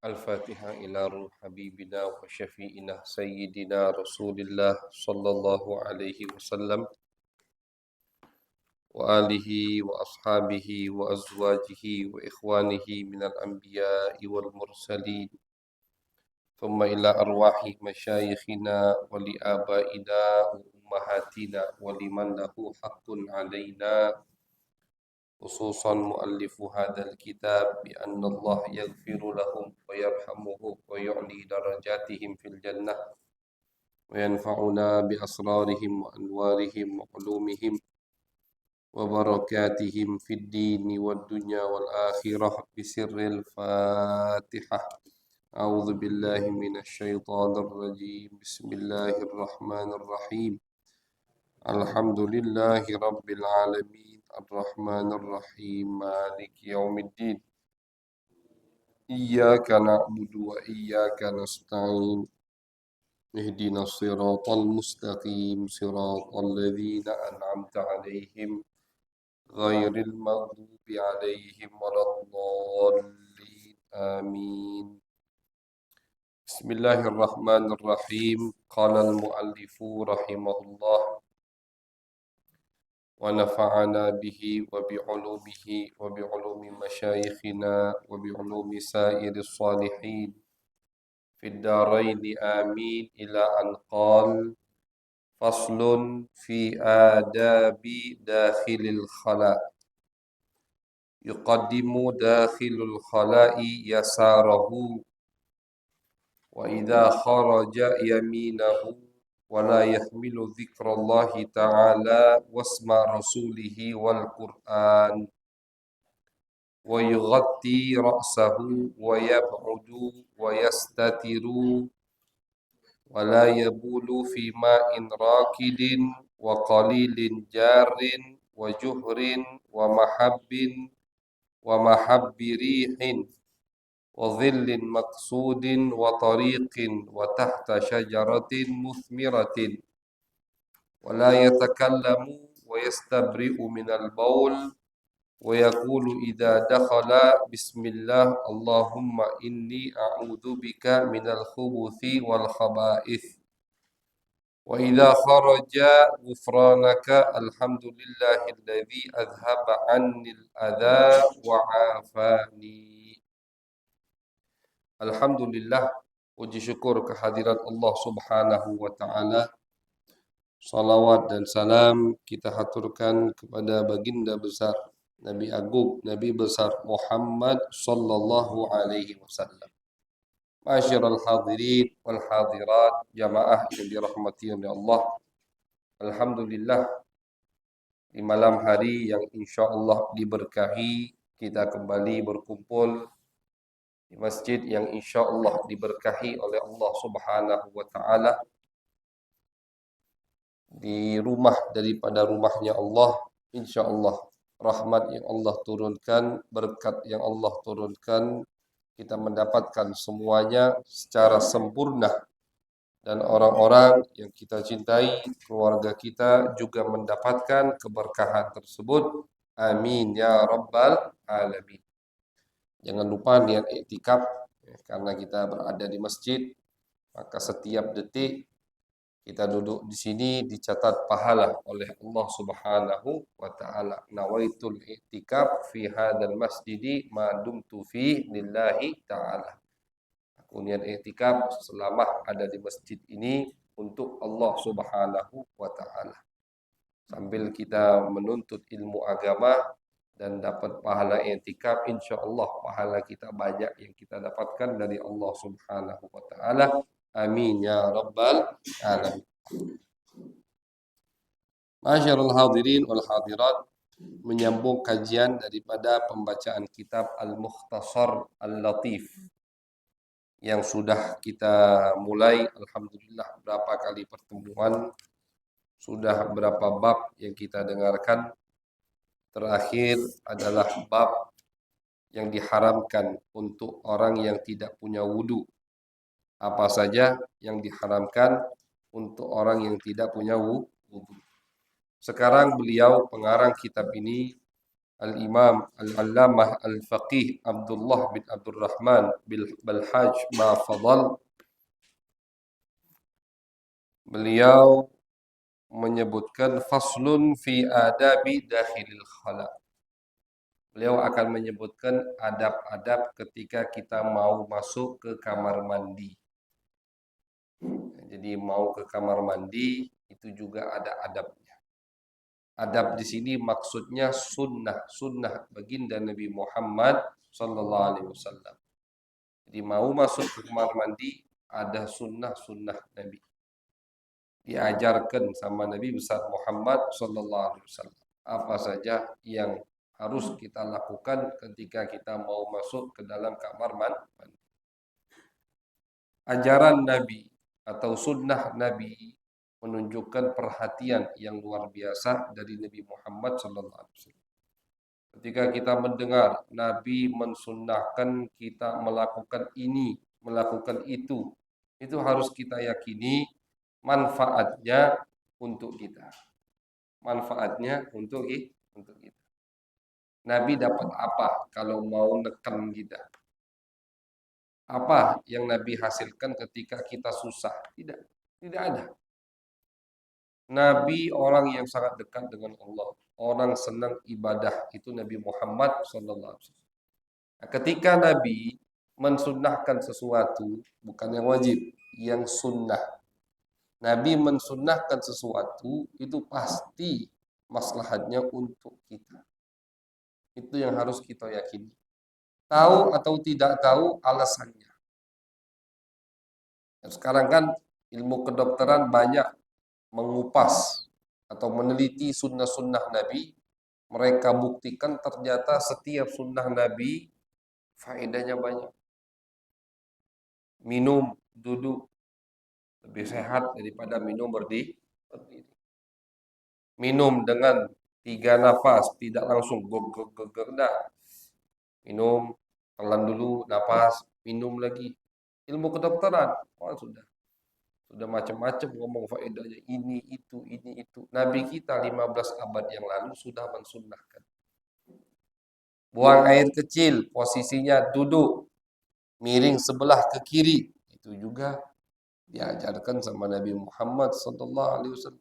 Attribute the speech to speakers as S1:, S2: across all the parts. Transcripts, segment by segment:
S1: الفاتحة إلى روح حبيبنا وشفيئنا سيدنا رسول الله صلى الله عليه وسلم وآله وأصحابه وأزواجه وإخوانه من الأنبياء والمرسلين ثم إلى أرواح مشايخنا ولآبائنا وأمهاتنا ولمن له حق علينا خصوصا مؤلف هذا الكتاب بأن الله يغفر لهم ويرحمهم ويعلي درجاتهم في الجنة وينفعنا بأسرارهم وأنوارهم وعلومهم وبركاتهم في الدين والدنيا والآخرة بسر الفاتحة. أعوذ بالله من الشيطان الرجيم. بسم الله الرحمن الرحيم. الحمد لله رب العالمين الرحمن الرحيم مالك يوم الدين إياك نعبد وإياك نستعين اهدنا الصراط المستقيم صراط الذين أنعمت عليهم غير المغضوب عليهم ولا الضالين آمين. بسم الله الرحمن الرحيم. قال المؤلف رحمه الله ونفعنا به وبعلومه وبعلوم مشايخنا وبعلوم سائر الصالحين في الدارين آمين إلى أن قال فصل في آداب داخل الخلاء يقدم داخل الخلاء يساره وإذا خرج يمينه ولا يحمل ذكر الله تعالى واسم رسوله والقرآن ويغطي رأسه ويبعد ويستتر ولا يبول في ماء راكد وقليل جار وجهر ومحب ريح وظل مقصود وطريق وتحت شجرة مثمرة ولا يتكلم ويستبرئ من البول ويقول إذا دخل بسم الله اللهم إني أعوذ بك من الخبث والخبائث وإذا خرج غفرانك الحمد لله الذي أذهب عني الأذى وعافاني. Alhamdulillah, puji syukur kehadirat Allah Subhanahu wa taala. Salawat dan salam kita haturkan kepada baginda besar Nabi Agung, Nabi besar Muhammad sallallahu alaihi wasallam. Ma'asyiral hadirin wal hadirat, jamaah yang dirahmati oleh Allah. Alhamdulillah, di malam hari yang insyaallah diberkahi, kita kembali berkumpul di masjid yang insya Allah diberkahi oleh Allah Subhanahu wa taala, di rumah daripada rumahnya Allah. Insya Allah rahmat yang Allah turunkan, berkat yang Allah turunkan, kita mendapatkan semuanya secara sempurna, dan orang-orang yang kita cintai, keluarga kita juga mendapatkan keberkahan tersebut. Amin ya rabbal alamin. Jangan lupa niat iktikaf, karena kita berada di masjid, maka setiap detik kita duduk di sini dicatat pahala oleh Allah Subhanahu wa taala. Nawaitul iktikaf fi hadzal masjidi ma dumtu fi lillahi taala. Aku niat iktikaf selama ada di masjid ini untuk Allah Subhanahu wa taala. Sambil kita menuntut ilmu agama dan dapat pahala i'tikaf, insyaallah pahala kita banyak yang kita dapatkan dari Allah Subhanahu wa taala. Amin ya rabbal alamin. Masyarul hadirin wal hadirat, menyambung kajian daripada pembacaan kitab Al-Mukhtasar Al-Latif yang sudah kita mulai. Alhamdulillah, berapa kali pertemuan, sudah berapa bab yang kita dengarkan. Terakhir adalah bab yang diharamkan untuk orang yang tidak punya wudu. Apa saja yang diharamkan untuk orang yang tidak punya wudu. Sekarang beliau pengarang kitab ini Al-Imam Al-Allamah Al-Faqih Abdullah bin Abdurrahman bin Balhaj Mafadal, beliau menyebutkan faslun fi adabi dakhilil khala. Beliau akan menyebutkan adab-adab ketika kita mau masuk ke kamar mandi. Jadi mau ke kamar mandi itu juga ada adabnya. Adab di sini maksudnya sunnah baginda Nabi Muhammad sallallahu alaihi wasallam. Jadi mau masuk ke kamar mandi ada sunnah Nabi. Diajarkan sama Nabi besar Muhammad sallallahu alaihi wasallam. Apa saja yang harus kita lakukan ketika kita mau masuk ke dalam kamar mandi. Ajaran Nabi atau sunnah Nabi menunjukkan perhatian yang luar biasa dari Nabi Muhammad SAW. Ketika kita mendengar Nabi mensunnahkan kita melakukan ini, melakukan itu harus kita yakini manfaatnya untuk kita. Manfaatnya untuk kita. Nabi dapat apa kalau mau neken kita? Apa yang Nabi hasilkan ketika kita susah? Tidak ada. Nabi orang yang sangat dekat dengan Allah, orang senang ibadah, itu Nabi Muhammad SAW. Nah, ketika Nabi mensunnahkan sesuatu, bukan yang wajib, yang sunnah. Nabi mensunnahkan sesuatu, itu pasti maslahatnya untuk kita. Itu yang harus kita yakini. Tahu atau tidak tahu alasannya. Dan sekarang kan ilmu kedokteran banyak mengupas atau meneliti sunnah-sunnah Nabi. Mereka buktikan ternyata setiap sunnah Nabi faedahnya banyak. Minum, duduk lebih sehat daripada minum berdiri. Minum dengan 3 nafas, tidak langsung enggak. Minum, telan dulu napas, minum lagi. Ilmu kedokteran, sudah macam-macam ngomong faedahnya ini itu. Nabi kita 15 abad yang lalu sudah mensunnahkan. Buang air kecil, posisinya duduk, miring sebelah ke kiri. Itu juga diajarkan sama Nabi Muhammad SAW.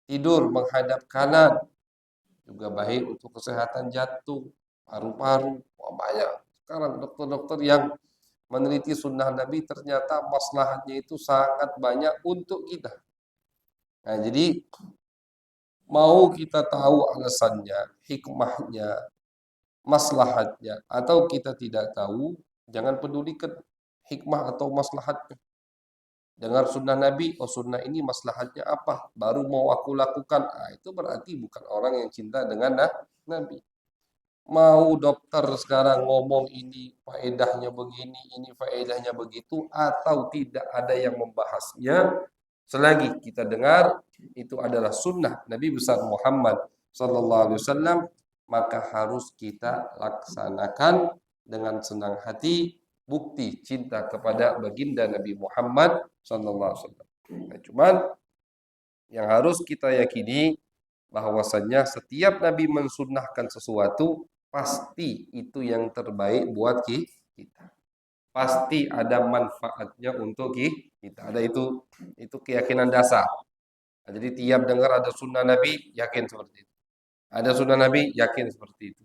S1: Tidur menghadap kanan, juga baik untuk kesehatan jantung, paru-paru. Banyak sekarang dokter-dokter yang meneliti sunnah Nabi, ternyata maslahatnya itu sangat banyak untuk kita. Nah, jadi mau kita tahu alasannya, hikmahnya, maslahatnya, atau kita tidak tahu, jangan pedulikan hikmah atau maslahatnya. Dengar sunnah Nabi, oh sunnah ini maslahatnya apa, baru mau aku lakukan. Nah, itu berarti bukan orang yang cinta dengan Nabi. Mau dokter sekarang ngomong ini faedahnya begini, ini faedahnya begitu, atau tidak ada yang membahasnya, selagi kita dengar itu adalah sunnah Nabi besar Muhammad sallallahu alaihi wasallam, maka harus kita laksanakan dengan senang hati, bukti cinta kepada baginda Nabi Muhammad sallallahu alaihi wasallam. Nah, cuman yang harus kita yakini bahwasannya setiap Nabi mensunnahkan sesuatu, pasti itu yang terbaik buat kita. Pasti ada manfaatnya untuk kita. Ada itu keyakinan dasar. Nah, jadi tiap dengar ada sunnah Nabi, yakin seperti itu. Ada sunnah Nabi, yakin seperti itu.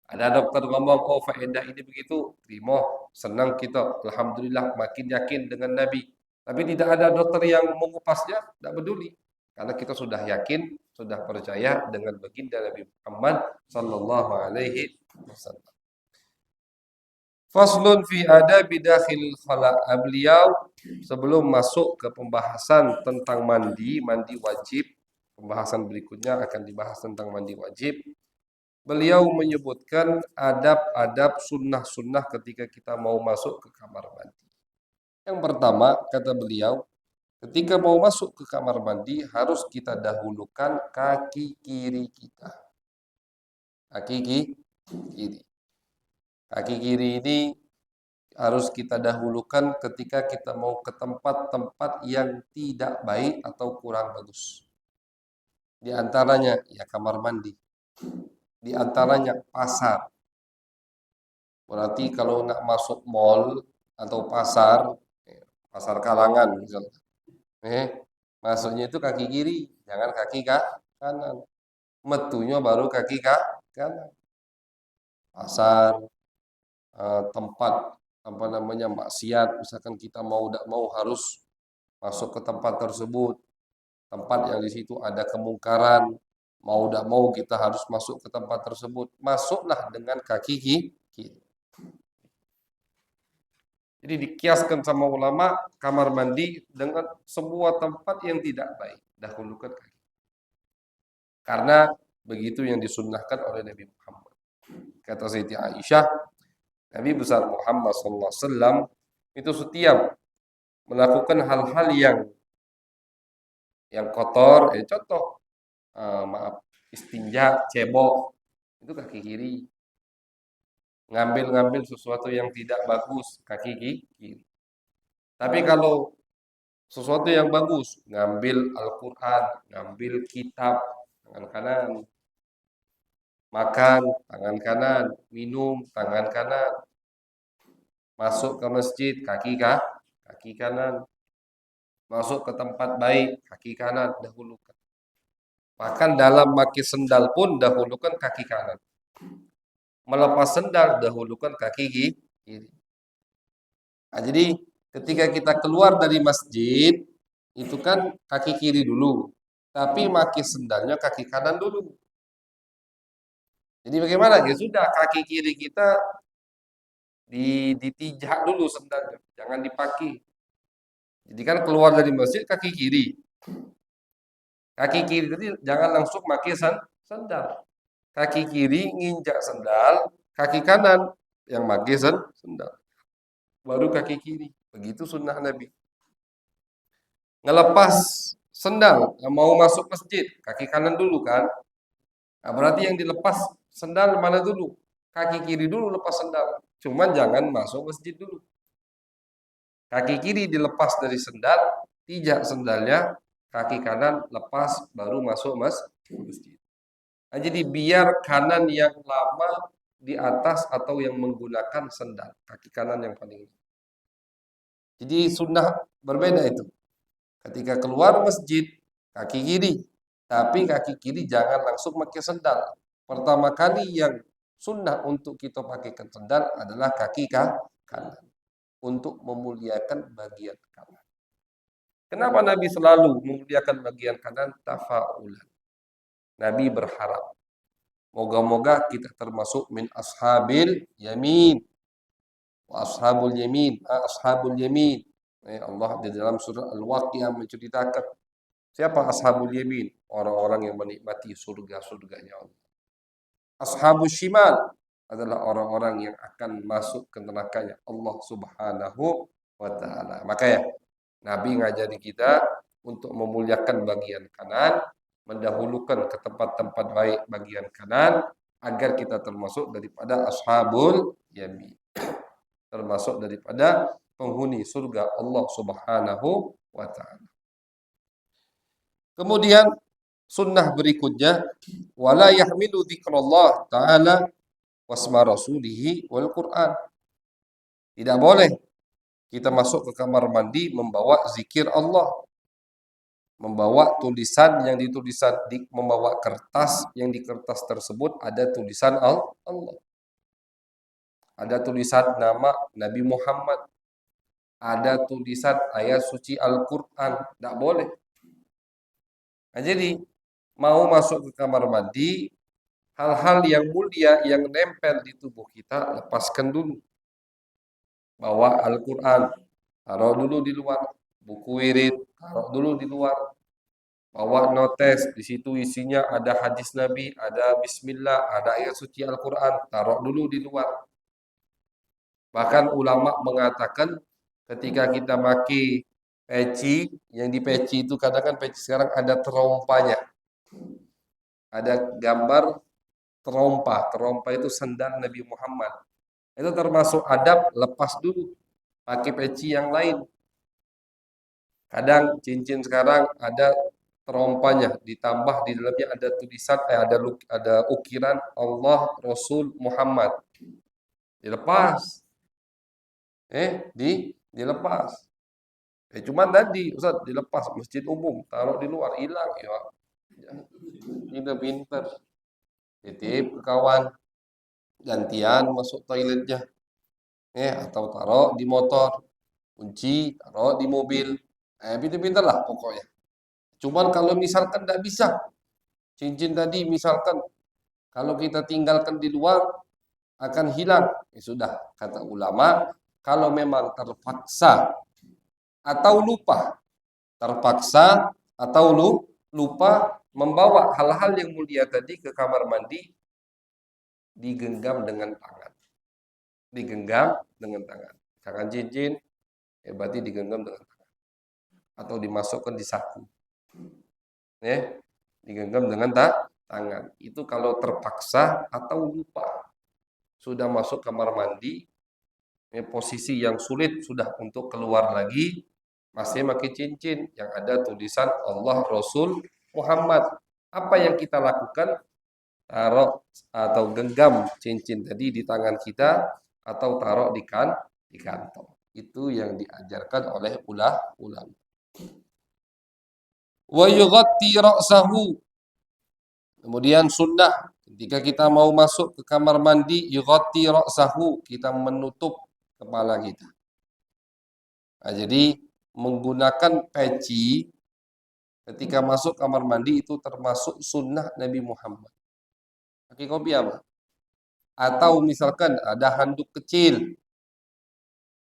S1: Ada dokter ngomong, oh faedah ini begitu, terima, senang kita. Alhamdulillah, makin yakin dengan Nabi. Tapi tidak ada dokter yang mengupasnya, tidak peduli. Karena kita sudah yakin, sudah percaya dengan baginda Nabi Muhammad sallallahu alaihi wasallam. Faslun fi adabi dakhil khala. Beliau sebelum masuk ke pembahasan tentang mandi wajib, pembahasan berikutnya akan dibahas tentang mandi wajib. Beliau menyebutkan adab-adab sunnah-sunnah ketika kita mau masuk ke kamar mandi. Yang pertama, kata beliau, ketika mau masuk ke kamar mandi harus kita dahulukan kaki kiri kita. Kaki kiri. Kaki kiri ini harus kita dahulukan ketika kita mau ke tempat-tempat yang tidak baik atau kurang bagus. Di antaranya ya kamar mandi. Di antaranya pasar. Berarti kalau nak masuk mall atau pasar, pasar Kalangan misalnya, eh, masuknya itu kaki kiri, jangan kaki kanan. Metunya baru kaki kanan. Pasar, tempat apa namanya maksiat, misalkan kita mau tidak mau harus masuk ke tempat tersebut, tempat yang di situ ada kemungkaran, mau tidak mau kita harus masuk ke tempat tersebut, masuklah dengan kaki kiri. Jadi dikiaskan sama ulama kamar mandi dengan semua tempat yang tidak baik, dahulukan kaki. Karena begitu yang disunnahkan oleh Nabi Muhammad. Kata Siti Aisyah, Nabi besar Muhammad SAW itu setiap melakukan hal-hal yang kotor, contoh, maaf, istinja, cebok, itu kaki kiri. Ngambil-ngambil sesuatu yang tidak bagus, kaki kiri. Tapi kalau sesuatu yang bagus, ngambil Al-Quran, ngambil kitab, tangan kanan. Makan, tangan kanan. Minum, tangan kanan. Masuk ke masjid, kaki kanan. Masuk ke tempat baik, kaki kanan, dahulukan. Bahkan dalam maki sendal pun dahulukan kaki kanan. Melepas sendal, dahulukan kaki kiri. Nah, jadi ketika kita keluar dari masjid, itu kan kaki kiri dulu. Tapi maki sendalnya kaki kanan dulu. Jadi bagaimana? Ya sudah, kaki kiri kita ditijak dulu sendalnya, jangan dipakai. Jadi kan keluar dari masjid kaki kiri. Kaki kiri tadi jangan langsung pakai sendal. Kaki kiri nginjak sendal, kaki kanan yang pakai sendal. Baru kaki kiri. Begitu sunnah Nabi. Ngelepas sendal, mau masuk masjid, kaki kanan dulu kan. Nah, berarti yang dilepas sendal mana dulu? Kaki kiri dulu lepas sendal. Cuman jangan masuk masjid dulu. Kaki kiri dilepas dari sendal, pijak sendalnya, kaki kanan lepas, baru masuk masjid. Nah, jadi biar kanan yang lama di atas atau yang menggunakan sendal, kaki kanan yang paling. Jadi sunnah berbeda itu. Ketika keluar masjid, kaki kiri. Tapi kaki kiri jangan langsung pakai sendal. Pertama kali yang sunnah untuk kita pakaikan sendal adalah kaki kanan. Untuk memuliakan bagian kanan. Kenapa Nabi selalu memuliakan bagian kanan? Tafaulan. Nabi berharap. Moga-moga kita termasuk min ashabil yamin. Wa ashabul yamin. Ashabul yamin. Allah di dalam surah Al-Waqiah menceritakan. Siapa ashabul yamin? Orang-orang yang menikmati surga-surganya Allah. Ashabul shimal adalah orang-orang yang akan masuk ke nerakanya Allah Subhanahu wa taala. Makanya Nabi ngajari kita untuk memuliakan bagian kanan, mendahulukan ke tempat-tempat baik bagian kanan agar kita termasuk daripada ashabul yamin. Termasuk daripada penghuni surga Allah Subhanahu wa taala. Kemudian sunnah berikutnya wala yahmilu dzikrullah taala wasma rasulihi wal Quran. Tidak boleh kita masuk ke kamar mandi membawa zikir Allah. Membawa tulisan yang membawa kertas yang di kertas tersebut ada tulisan Allah. Ada tulisan nama Nabi Muhammad. Ada tulisan ayat suci Al-Quran. Tidak boleh. Nah, jadi mau masuk ke kamar mandi, hal-hal yang mulia yang nempel di tubuh kita lepaskan dulu. Bawa Al-Quran, taruh dulu di luar. Buku wirid, taruh dulu di luar. Bawa notes, di situ isinya ada hadis Nabi, ada Bismillah, ada ayat suci Al-Quran, taruh dulu di luar. Bahkan ulama mengatakan ketika kita pakai peci, yang di peci itu kadang kan peci sekarang ada terompanya. Ada gambar terompa. Terompa itu sandal Nabi Muhammad. Itu termasuk adab, lepas dulu. Pakai peci yang lain. Kadang cincin sekarang ada terompanya, ditambah di dalamnya ada tulisan, ada ukiran Allah, Rasul, Muhammad. Dilepas. Dilepas. Cuman tadi Ustaz dilepas masjid umum, taruh di luar hilang ya. Ini udah pinter. Titip ke kawan, gantian masuk toiletnya. Atau taruh di motor, kunci taruh di mobil. Pinter-pinter lah pokoknya. Cuman kalau misalkan tidak bisa, cincin tadi misalkan kalau kita tinggalkan di luar akan hilang. Ya sudah, kata ulama, kalau memang terpaksa atau lupa, terpaksa atau lupa membawa hal-hal yang mulia tadi ke kamar mandi, digenggam dengan tangan. Digenggam dengan tangan. Jangan cincin, berarti digenggam dengan tangan. Atau dimasukkan di saku. Digenggam dengan tangan. Itu kalau terpaksa atau lupa. Sudah masuk kamar mandi, posisi yang sulit sudah untuk keluar lagi, masih pakai cincin yang ada tulisan Allah, Rasul, Muhammad. Apa yang kita lakukan? Taruh atau genggam cincin tadi di tangan kita atau taruh di kantong. Itu yang diajarkan oleh ulama. Wa yughatti ra'sahu. Kemudian sunnah ketika kita mau masuk ke kamar mandi, yughatti ra'sahu, kita menutup kepala kita. Nah, jadi menggunakan peci ketika masuk kamar mandi itu termasuk sunnah Nabi Muhammad. Pakai kopi apa? Atau misalkan ada handuk kecil.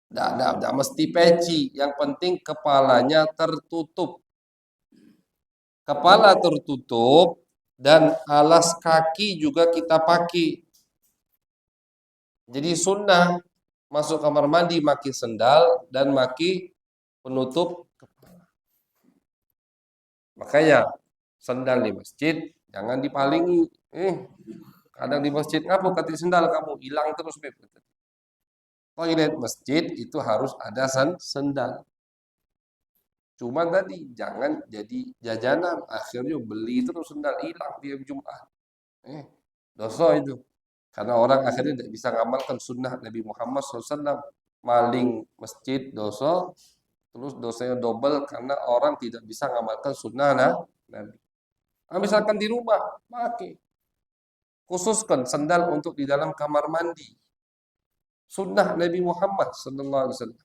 S1: Tidak mesti peci. Yang penting kepalanya tertutup. Kepala tertutup dan alas kaki juga kita pakai. Jadi sunnah masuk kamar mandi maki sendal dan maki penutup kepala. Makanya sendal di masjid jangan dipalingi. Kadang di masjid ngapa kati sendal kamu hilang terus beb. Toilet masjid itu harus ada sendal. Cuma tadi jangan jadi jajanan, akhirnya beli terus sendal hilang tiap Jumat. Dosa itu. Karena orang akhirnya tidak bisa ngamalkan sunnah Nabi Muhammad SAW. Maling masjid dosa, terus dosanya double karena orang tidak bisa ngamalkan sunnah Nabi. Misalkan di rumah, pakai. Khususkan sendal untuk di dalam kamar mandi. Sunnah Nabi Muhammad SAW.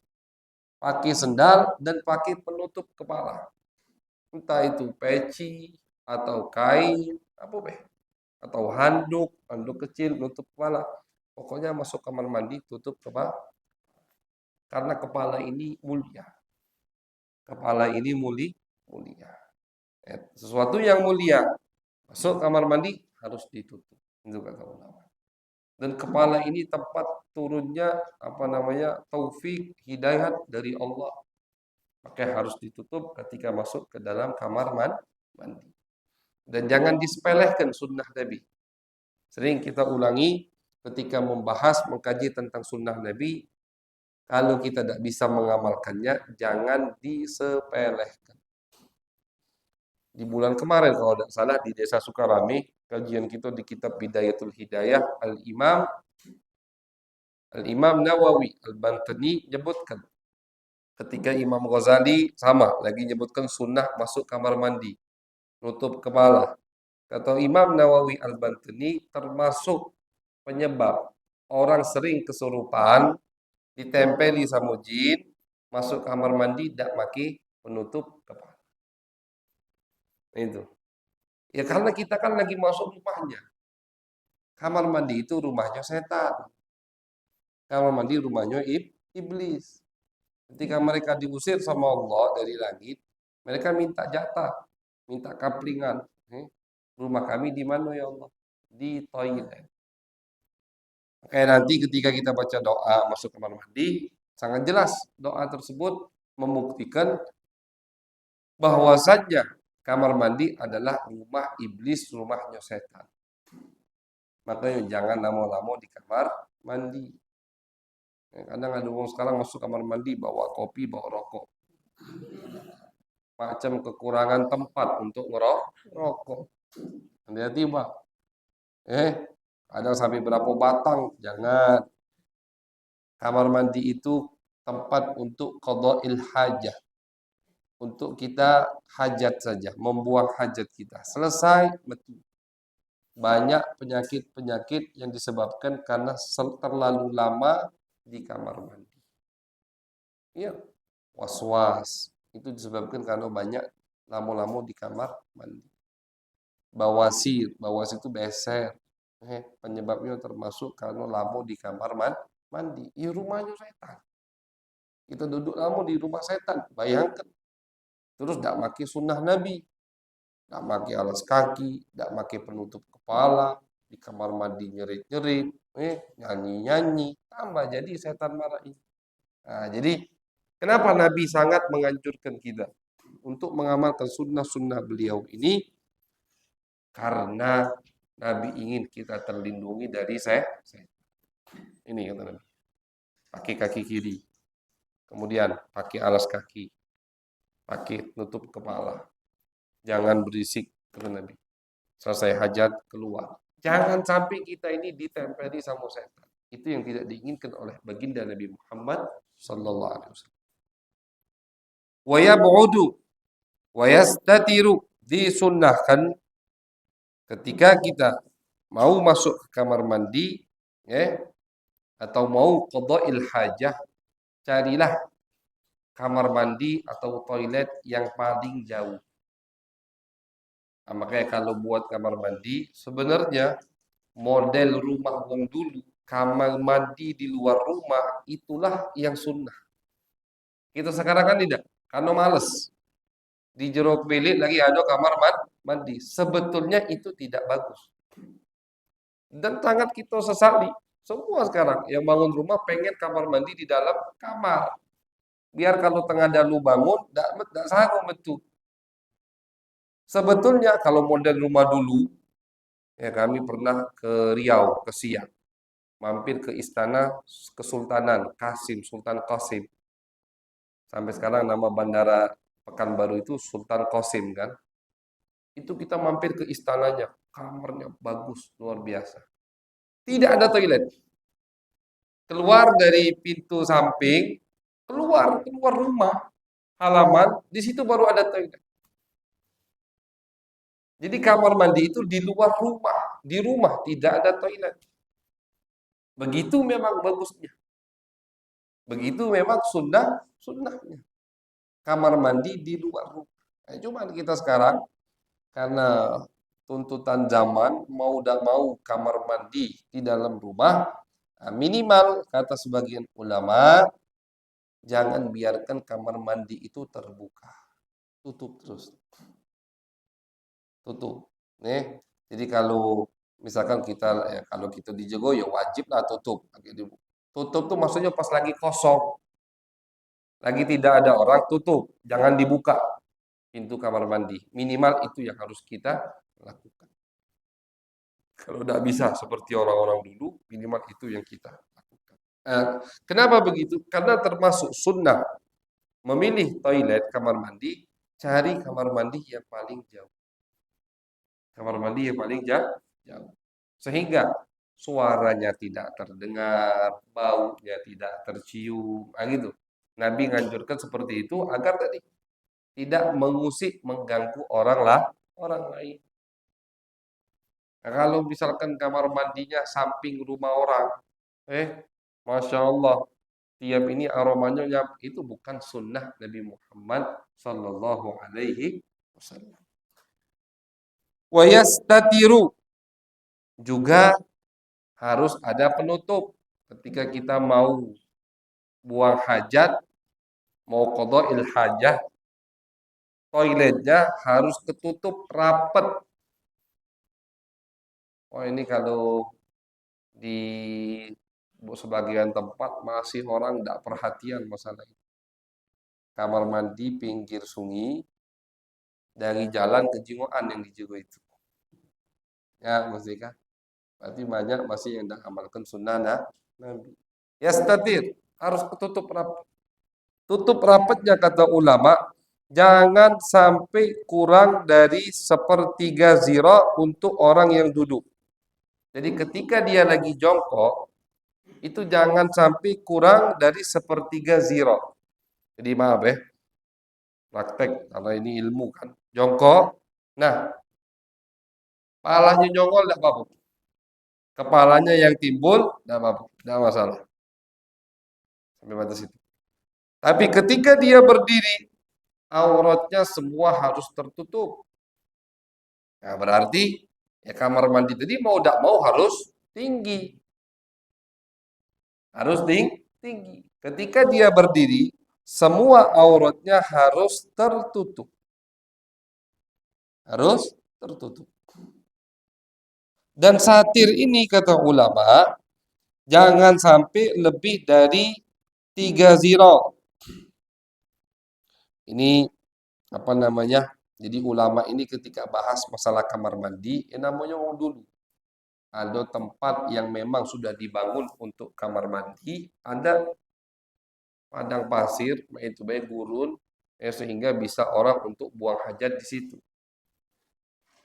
S1: Pakai sendal dan pakai penutup kepala. Entah itu peci atau kain, atau handuk kecil nutup kepala. Pokoknya masuk kamar mandi tutup kepala. Karena kepala ini mulia. Kepala ini mulia. Sesuatu yang mulia masuk kamar mandi harus ditutup. Itu kata ulama. Dan kepala ini tempat turunnya taufik hidayat dari Allah. Maka harus ditutup ketika masuk ke dalam kamar mandi. Dan jangan disepelekan sunnah Nabi. Sering kita ulangi ketika membahas, mengkaji tentang sunnah Nabi. Kalau kita tidak bisa mengamalkannya, jangan disepelekan. Di bulan kemarin kalau tidak salah di Desa Sukarami, kajian kita di kitab Bidayatul Hidayah, Al-Imam Nawawi Al-Bantani nyebutkan ketika Imam Ghazali sama lagi nyebutkan sunnah masuk kamar mandi, nutup kepala. Kata Imam Nawawi Al-Bantani termasuk penyebab orang sering kesurupan, ditempeli sama jin, masuk kamar mandi tidak pakai penutup kepala. Itu. Ya karena kita kan lagi masuk rumahnya. Kamar mandi itu rumahnya setan. Kamar mandi rumahnya iblis. Ketika mereka diusir sama Allah dari langit, mereka minta jatah, minta kaplingan. Rumah kami di mana ya Allah? Di toilet. Kayak nanti ketika kita baca doa masuk kamar mandi, sangat jelas doa tersebut membuktikan bahwasanya kamar mandi adalah rumah iblis, rumahnya setan. Makanya jangan lama-lama di kamar mandi. Kadang ada orang sekarang masuk kamar mandi bawa kopi, bawa rokok. macam kekurangan tempat untuk ngerokok. Hati-hati Pak. Ada sampai berapa batang, jangan. Kamar mandi itu tempat untuk qada'il hajah. Untuk kita hajat saja, membuang hajat kita. Selesai, betul. Banyak penyakit-penyakit yang disebabkan karena terlalu lama di kamar mandi. Iya, was-was. Itu disebabkan karena banyak lama-lama di kamar mandi. Bawasir itu beser. Penyebabnya termasuk karena lama di kamar mandi. Ya rumahnya setan. Kita duduk lama di rumah setan. Bayangkan. Terus tidak pakai sunnah Nabi. Tidak pakai alas kaki. Tidak pakai penutup kepala. Di kamar mandi nyerit-nyerit. Nyanyi-nyanyi. Tambah jadi setan marahin. Nah, jadi kenapa Nabi sangat menganjurkan kita untuk mengamalkan sunnah-sunnah beliau ini? Karena Nabi ingin kita terlindungi dari setan. Ini kata Nabi. Pakai kaki kiri. Kemudian pakai alas kaki. Pakai nutup kepala. Jangan berisik, kata Nabi. Selesai hajat, keluar. Jangan sampai kita ini ditempeli sama setan. Itu yang tidak diinginkan oleh baginda Nabi Muhammad sallallahu alaihi wasallam. Wa yab'udu wa yastatiru, disunnahkan ketika kita mau masuk ke kamar mandi, atau mau qada'il hajah, carilah kamar mandi atau toilet yang paling jauh. Nah, makanya kalau buat kamar mandi, sebenarnya model rumah wong dulu, kamar mandi di luar rumah, itulah yang sunnah. Kita sekarang kan tidak, karena males. Di jero bilik lagi ada kamar mandi. Sebetulnya itu tidak bagus. Dan sangat kita sesali. Semua sekarang yang bangun rumah pengen kamar mandi di dalam kamar. Biar kalau tengah dalu bangun, tidak sarung betul. Sebetulnya kalau model rumah dulu, ya kami pernah ke Riau, ke Siak. Mampir ke istana Kesultanan Qasim, Sultan Qasim. Sampai sekarang nama bandara Pekanbaru itu Sultan Qasim kan. Itu kita mampir ke istananya. Kamarnya bagus, luar biasa. Tidak ada toilet. Keluar dari pintu samping, keluar rumah, halaman, di situ baru ada toilet. Jadi kamar mandi itu di luar rumah, di rumah tidak ada toilet. Begitu memang bagusnya. Begitu memang sunnahnya. Kamar mandi di luar rumah. Cuma kita sekarang karena tuntutan zaman mau tidak mau kamar mandi di dalam rumah, minimal kata sebagian ulama, jangan biarkan kamar mandi itu terbuka. Tutup terus. Tutup. Jadi kalau misalkan kalau kita dijago ya wajib lah tutup. Tutup tuh maksudnya pas lagi kosong. Lagi tidak ada orang, tutup. Jangan dibuka pintu kamar mandi. Minimal itu yang harus kita lakukan. Kalau tidak bisa seperti orang-orang dulu, minimal itu yang kita lakukan. Kenapa begitu? Karena termasuk sunnah memilih toilet kamar mandi, cari kamar mandi yang paling jauh. Kamar mandi yang paling jauh. Sehingga suaranya tidak terdengar, baunya tidak tercium, gitu. Nabi menganjurkan seperti itu agar tadi tidak mengusik, mengganggu orang lain. Nah, kalau misalkan kamar mandinya samping rumah orang, Masya Allah, tiap ini aromanya itu bukan sunnah Nabi Muhammad Sallallahu Alaihi Wasallam. Wa yastatiru, juga harus ada penutup ketika kita mau buang hajat, mau qada'il hajah, toiletnya harus ketutup rapat. Oh ini kalau di sebagian tempat masih orang tidak perhatian masalah itu. Kamar mandi pinggir sungai, dari jalan ke Jingoan yang dijaga itu. Ya, mesti kan? Berarti banyak masih yang tidak amalkan sunnah Nabi. Ya statir, harus ketutup rapat. Tutup rapatnya kata ulama, jangan sampai kurang dari sepertiga zira untuk orang yang duduk. Jadi ketika dia lagi jongkok, itu jangan sampai kurang dari sepertiga zira. Jadi maaf ya, praktek karena ini ilmu kan. Jongkok, nah kepalanya jongkol tidak apa-apa. Kepalanya yang timbul tidak apa-apa, tidak masalah. Sampai batas itu. Tapi ketika dia berdiri, auratnya semua harus tertutup. Nah, berarti ya kamar mandi tadi mau tidak mau harus tinggi. Harus tinggi. Ketika dia berdiri, semua auratnya harus tertutup. Harus tertutup. Dan satir ini kata ulama, jangan sampai lebih dari 3 zira. Ini apa namanya? Jadi ulama ini ketika bahas masalah kamar mandi, namanya dulu. Ada tempat yang memang sudah dibangun untuk kamar mandi, ada padang pasir, itu baik gurun, sehingga bisa orang untuk buang hajat di situ.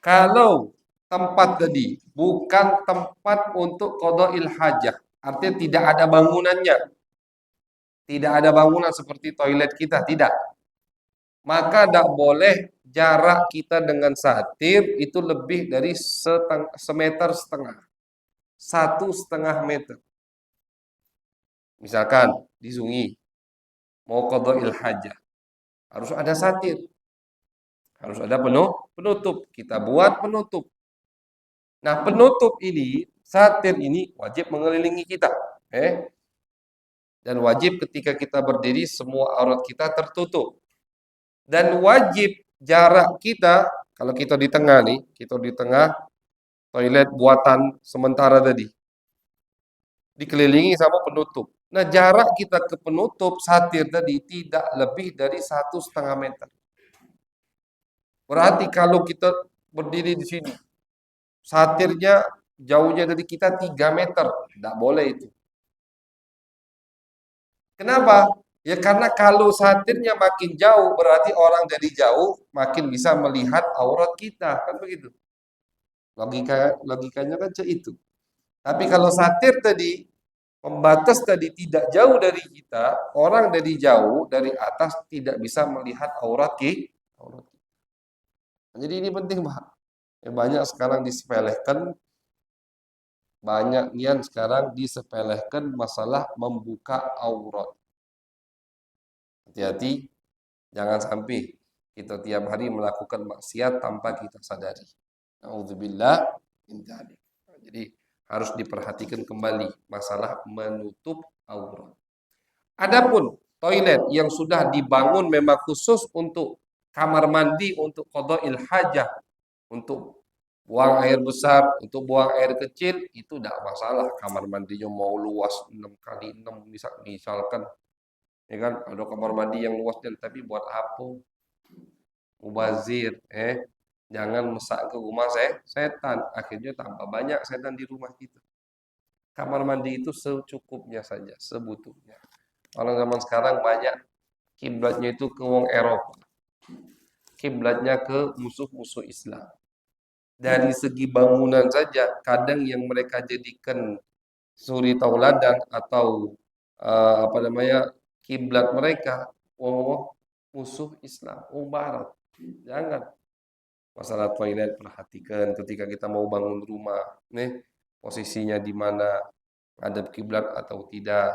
S1: Kalau tempat tadi bukan tempat untuk qada'il hajah, artinya tidak ada bangunannya, tidak ada bangunan seperti toilet kita, tidak. Maka tidak boleh jarak kita dengan satir itu lebih dari semeter setengah, 1,5 meter. Misalkan di sungai mau qada'il hajah, harus ada satir, harus ada penutup. Kita buat penutup. Nah, penutup ini, satir ini wajib mengelilingi kita. Dan wajib ketika kita berdiri semua aurat kita tertutup. Dan wajib jarak kita, kalau kita di tengah nih, kita di tengah toilet buatan sementara tadi, dikelilingi sama penutup. Nah, jarak kita ke penutup satir tadi tidak lebih dari 1,5 meter. Berarti kalau kita berdiri di sini, satirnya jauhnya dari kita 3 meter, tidak boleh itu. Kenapa? Ya karena kalau satirnya makin jauh, berarti orang dari jauh makin bisa melihat aurat kita, kan begitu. Logikanya kan itu. Tapi kalau satir tadi, pembatas tadi tidak jauh dari kita, orang dari jauh, dari atas tidak bisa melihat aurat kita. Jadi ini penting, Pak. Ya, banyak sekarang disepelekan, banyak nian sekarang disepelekan masalah membuka aurat. Hati-hati, jangan sampai kita tiap hari melakukan maksiat tanpa kita sadari. Nauzubillah min dzalik. Jadi harus diperhatikan kembali masalah menutup aurat. Adapun toilet yang sudah dibangun memang khusus untuk kamar mandi, untuk qada'il hajah, untuk buang air besar, untuk buang air kecil, itu tidak masalah. Kamar mandinya mau luas 6 kali 6 misalkan, ya kan, ada kamar mandi yang luas, tapi buat apa? Mubazir, jangan mesak ke rumah setan, akhirnya tambah banyak setan di rumah kita. Kamar mandi itu secukupnya saja, sebutuhnya. Orang zaman sekarang banyak kiblatnya itu ke wong Eropa, kiblatnya ke musuh-musuh Islam. Dari segi bangunan saja, kadang yang mereka jadikan suri tauladan atau apa namanya kiblat mereka, musuh Islam, Barat. Jangan. Masalah toilet perhatikan ketika kita mau bangun rumah, nih posisinya di mana, hadap kiblat atau tidak.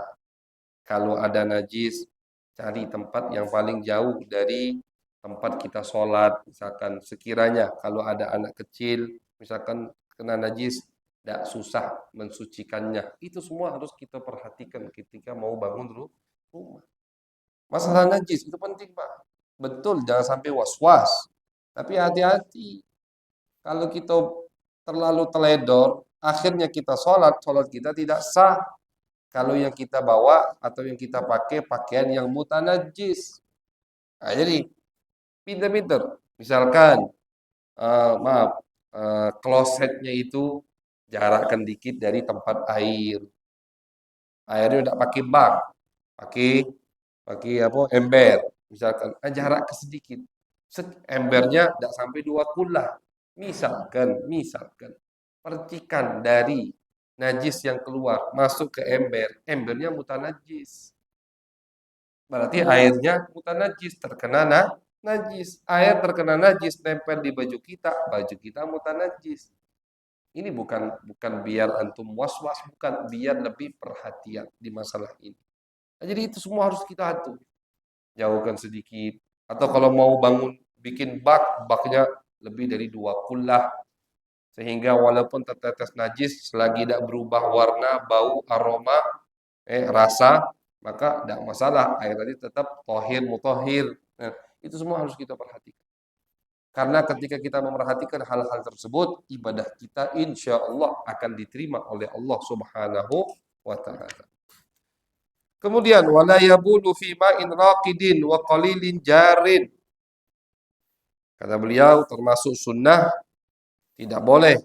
S1: Kalau ada najis, cari tempat yang paling jauh dari tempat kita sholat. Misalkan sekiranya kalau ada anak kecil, misalkan kena najis, tidak susah mensucikannya. Itu semua harus kita perhatikan ketika mau bangun rumah. Masalah najis itu penting, Pak. Betul, jangan sampai was-was. Tapi hati-hati. Kalau kita terlalu teledor, akhirnya kita sholat kita tidak sah. Kalau yang kita bawa atau yang kita pakai pakaian yang mutanajis. Nah, jadi pinter-pinter. Misalkan, klosetnya itu jarakkan dikit dari tempat air. Airnya udah pakai bak, pakai pakai apa? Ember. misalkan jarak sedikit, embernya tidak sampai 2 kula. Misalkan percikan dari najis yang keluar masuk ke ember, embernya mutanajis. Berarti airnya mutanajis, terkena najis. Air terkena najis tempel di baju kita mutanajis. Ini bukan biar antum was-was, bukan, biar lebih perhatian di masalah ini. Nah, jadi itu semua harus kita atur. Jauhkan sedikit. Atau kalau mau bangun bikin baknya lebih dari 2 kullah. Sehingga walaupun tertetes najis, selagi tidak berubah warna, bau, aroma, rasa, maka tidak masalah. Air tadi tetap tohir, mutohir. Nah, itu semua harus kita perhatikan. Karena ketika kita memperhatikan hal-hal tersebut, ibadah kita insya Allah akan diterima oleh Allah Subhanahu wa Ta'ala. Kemudian wala yabulu fi ma'in raqidin wa qalilin jarin. Kata beliau termasuk sunnah, tidak boleh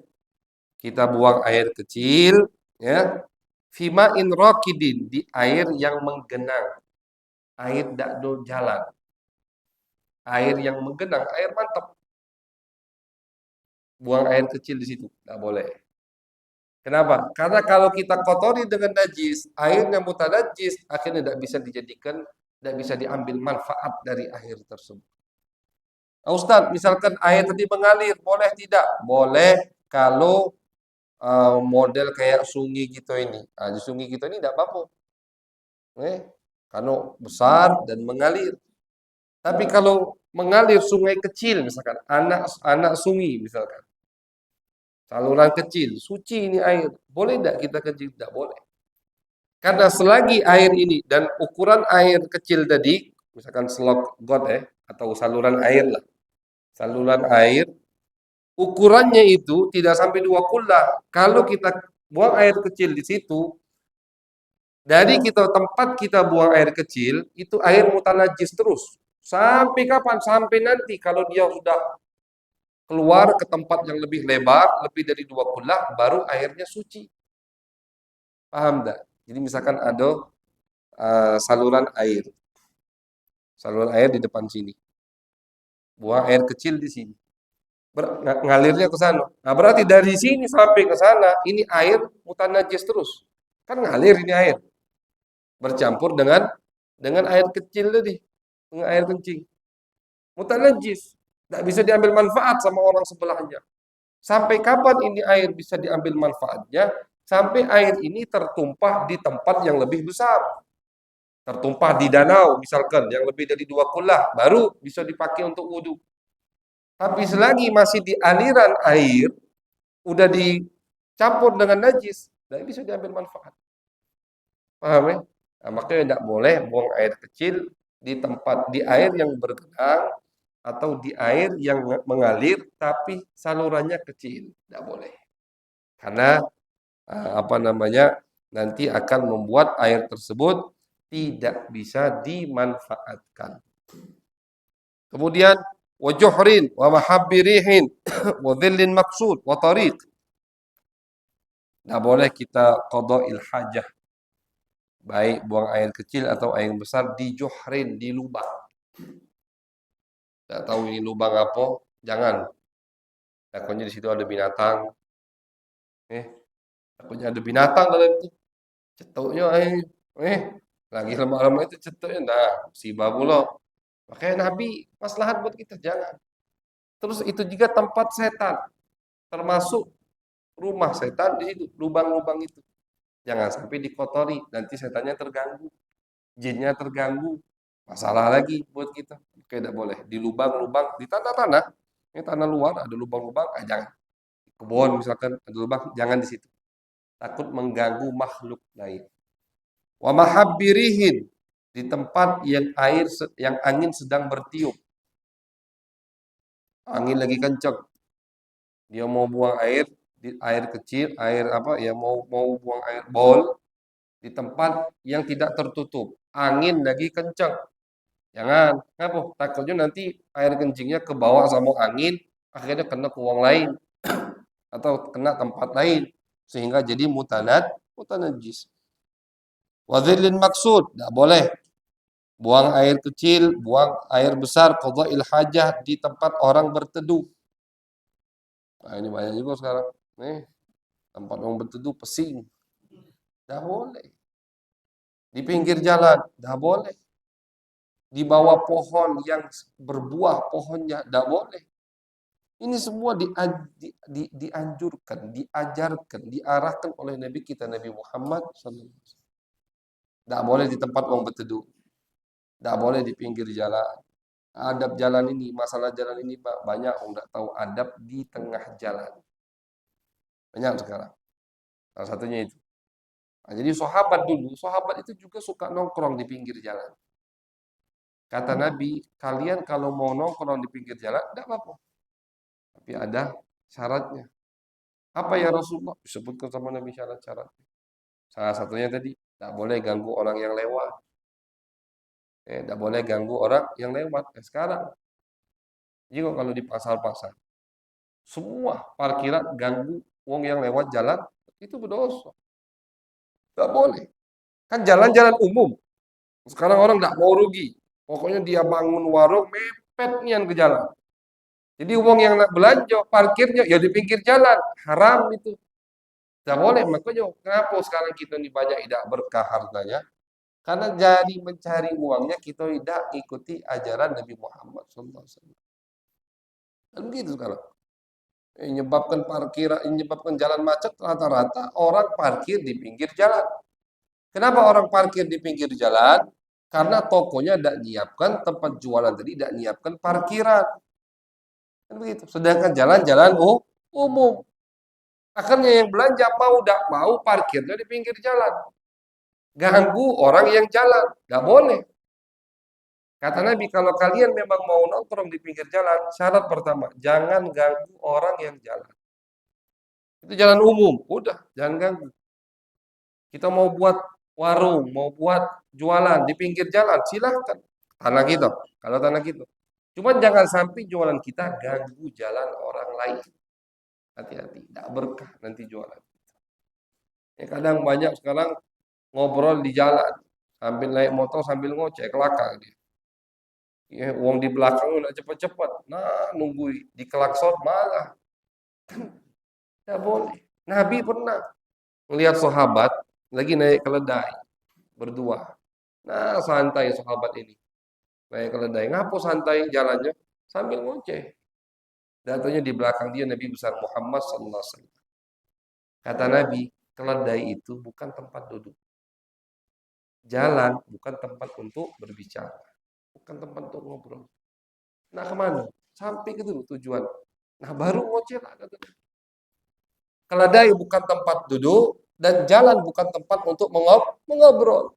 S1: kita buang air kecil ya fi ma'in raqidin, di air yang menggenang. Air tidak jalan. Air yang menggenang, air mantap. Buang air kecil di situ, tidak boleh. Kenapa? Karena kalau kita kotori dengan najis, airnya mutanajis, akhirnya tidak bisa dijadikan, tidak bisa diambil manfaat dari air tersebut. Ustaz, misalkan air tadi mengalir, boleh tidak? Boleh kalau model kayak sungai gitu ini. Nah, di sungai gitu ini tidak apa-apa. Karena besar dan mengalir. Tapi kalau mengalir sungai kecil, misalkan anak sungai, misalkan saluran kecil, suci ini air. Boleh tidak kita kecil? Tidak boleh. Karena selagi air ini dan ukuran air kecil tadi, misalkan slot got atau saluran air lah. Saluran air, ukurannya itu tidak sampai 2 kula. Kalau kita buang air kecil di situ, dari tempat kita buang air kecil, itu air mutanajis terus. Sampai kapan? Sampai nanti kalau dia sudah keluar ke tempat yang lebih lebar, lebih dari 2 kula, baru airnya suci. Paham tak? Jadi misalkan ada saluran air. Saluran air di depan sini. Buang air kecil di sini. Ngalirnya ke sana. Nah, berarti dari sini sampai ke sana, ini air mutanajis terus. Kan ngalir ini air. Bercampur dengan air kecil tadi. Dengan air kencing. Mutanajis. Tidak bisa diambil manfaat sama orang sebelahnya. Sampai kapan ini air bisa diambil manfaatnya? Sampai air ini tertumpah di tempat yang lebih besar. Tertumpah di danau misalkan yang lebih dari 2 kula, baru bisa dipakai untuk wudhu. Tapi selagi masih di aliran air, udah dicampur dengan najis, tidak bisa diambil manfaat. Paham ya? Nah, makanya tidak boleh buang air kecil di air yang bergenang atau di air yang mengalir tapi salurannya kecil, tidak boleh. Karena nanti akan membuat air tersebut tidak bisa dimanfaatkan. Kemudian wa juhrin wa mahabbirihin wa dhillin maqsud wa tariq. Tidak boleh kita qada'il hajah. Baik buang air kecil atau air besar di juhrin, di lubang. Tidak tahu ini lubang apa, jangan. Takutnya di situ ada binatang. Takutnya ada binatang dalam itu. Cetuknya lagi lama-lama itu cetuknya, nah musibah pula. Makanya Nabi maslahat buat kita, jangan. Terus itu juga tempat setan, termasuk rumah setan di situ, lubang-lubang itu. Jangan sampai dikotori, nanti setannya terganggu, jinnya terganggu, masalah lagi buat kita. Oke, tidak boleh di lubang-lubang, di tanah-tanah, ini tanah luar ada lubang-lubang, jangan. Kebun misalkan ada lubang, jangan di situ. Takut mengganggu makhluk lain. Wa mahabbirihin, di tempat yang angin sedang bertiup. Angin lagi kencang. Dia mau buang air kecil, mau buang air bol di tempat yang tidak tertutup. Angin lagi kencang. Jangan. Kenapa? Takutnya nanti air kencingnya ke bawah sama angin, akhirnya kena ke uang lain atau kena tempat lain sehingga jadi mutanajis. Wa dhillin maksud, tidak boleh Buang air kecil, buang air besar, qadha'il hajah di tempat orang berteduh. Nah, ini banyak juga sekarang. Nih, tempat orang berteduh pesing. Dah boleh. Di pinggir jalan, dah boleh. Di bawah pohon yang berbuah pohonnya, dah boleh. Ini semua dianjurkan, diajarkan, diarahkan oleh Nabi kita Nabi Muhammad SAW. Tidak boleh di tempat orang berteduh, tidak boleh di pinggir jalan. Adab jalan ini, masalah jalan ini banyak orang tidak tahu adab di tengah jalan. Banyak sekarang. Salah satunya itu. Nah, jadi sahabat dulu, sahabat itu juga suka nongkrong di pinggir jalan. Kata Nabi, kalian kalau mau nongkrong di pinggir jalan, tidak apa-apa. Tapi ada syaratnya. Apa ya Rasulullah? Disebutkan sama Nabi syarat-syaratnya. Salah satunya tadi, tidak boleh ganggu orang yang lewat. Tidak boleh ganggu orang yang lewat. Sekarang, juga kalau di pasar-pasar, semua parkiran ganggu wong yang lewat jalan, itu berdosa. Tidak boleh. Kan jalan-jalan umum. Sekarang orang tidak mau rugi. Pokoknya dia bangun warung, mepet nian ke jalan. Jadi uang yang nak belanja, parkirnya ya di pinggir jalan. Haram itu. Tidak boleh. Makanya kenapa sekarang kita ini banyak tidak berkah hartanya? Karena jadi mencari uangnya kita tidak ikuti ajaran Nabi Muhammad SAW. Dan begitu sekarang. Menyebabkan jalan macet rata-rata orang parkir di pinggir jalan. Kenapa orang parkir di pinggir jalan? Karena tokonya tidak menyiapkan tempat jualan tadi, tidak menyiapkan parkiran. Kan begitu. Sedangkan jalan-jalan umum. Akhirnya yang belanja mau tidak mau parkirnya di pinggir jalan. Ganggu orang yang jalan. Nggak boleh. Kata Nabi, kalau kalian memang mau nongkrong di pinggir jalan, syarat pertama, jangan ganggu orang yang jalan. Itu jalan umum, udah, jangan ganggu. Kita mau buat warung, mau buat jualan di pinggir jalan, silahkan. Tanah kita, kalau tanah kita. Cuman jangan sampai jualan kita ganggu jalan orang lain. Hati-hati, tidak berkah nanti jualan. Kadang banyak sekarang ngobrol di jalan, sambil naik motor sambil ngoceh, kelakar dia. Ya, uang di belakang udah cepet-cepet. Nah, nunggu di klakson malah. Tidak boleh. Nabi pernah melihat sahabat lagi naik keledai berdua. Nah, santai sahabat ini. Naik keledai. Ngapo santai jalannya? Sambil ngoceh. Datanya di belakang dia Nabi besar Muhammad sallallahu alaihi wasallam. Kata Nabi, keledai itu bukan tempat duduk. Jalan bukan tempat untuk berbicara. Bukan tempat untuk ngobrol. Nah, kemana? Sampai ke dulu tujuan. Nah, baru ngoceh lah. Keledai bukan tempat duduk dan jalan bukan tempat untuk mengobrol.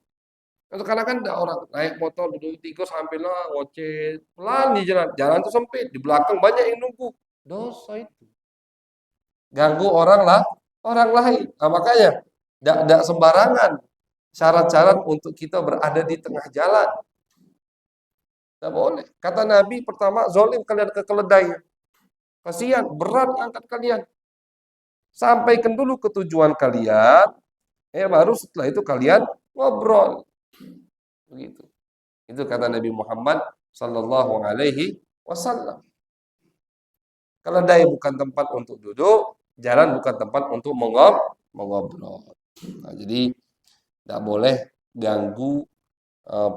S1: Karena kan ada orang naik motor duduk tikus sambil ngoceh pelan di jalan. Jalan tuh sempit, di belakang banyak yang nunggu. Dosa itu. Ganggu orang lain. Nah, makanya tidak sembarangan syarat-syarat untuk kita berada di tengah jalan. Tidak boleh. Kata Nabi pertama, zolim kalian ke keledai. Kasihan, berat angkat kalian. Sampaikan dulu ke tujuan kalian, baru setelah itu kalian ngobrol. Begitu. Itu kata Nabi Muhammad sallallahu alaihi wasallam. Keledai bukan tempat untuk duduk, jalan bukan tempat untuk mengobrol. Nah, jadi tidak boleh ganggu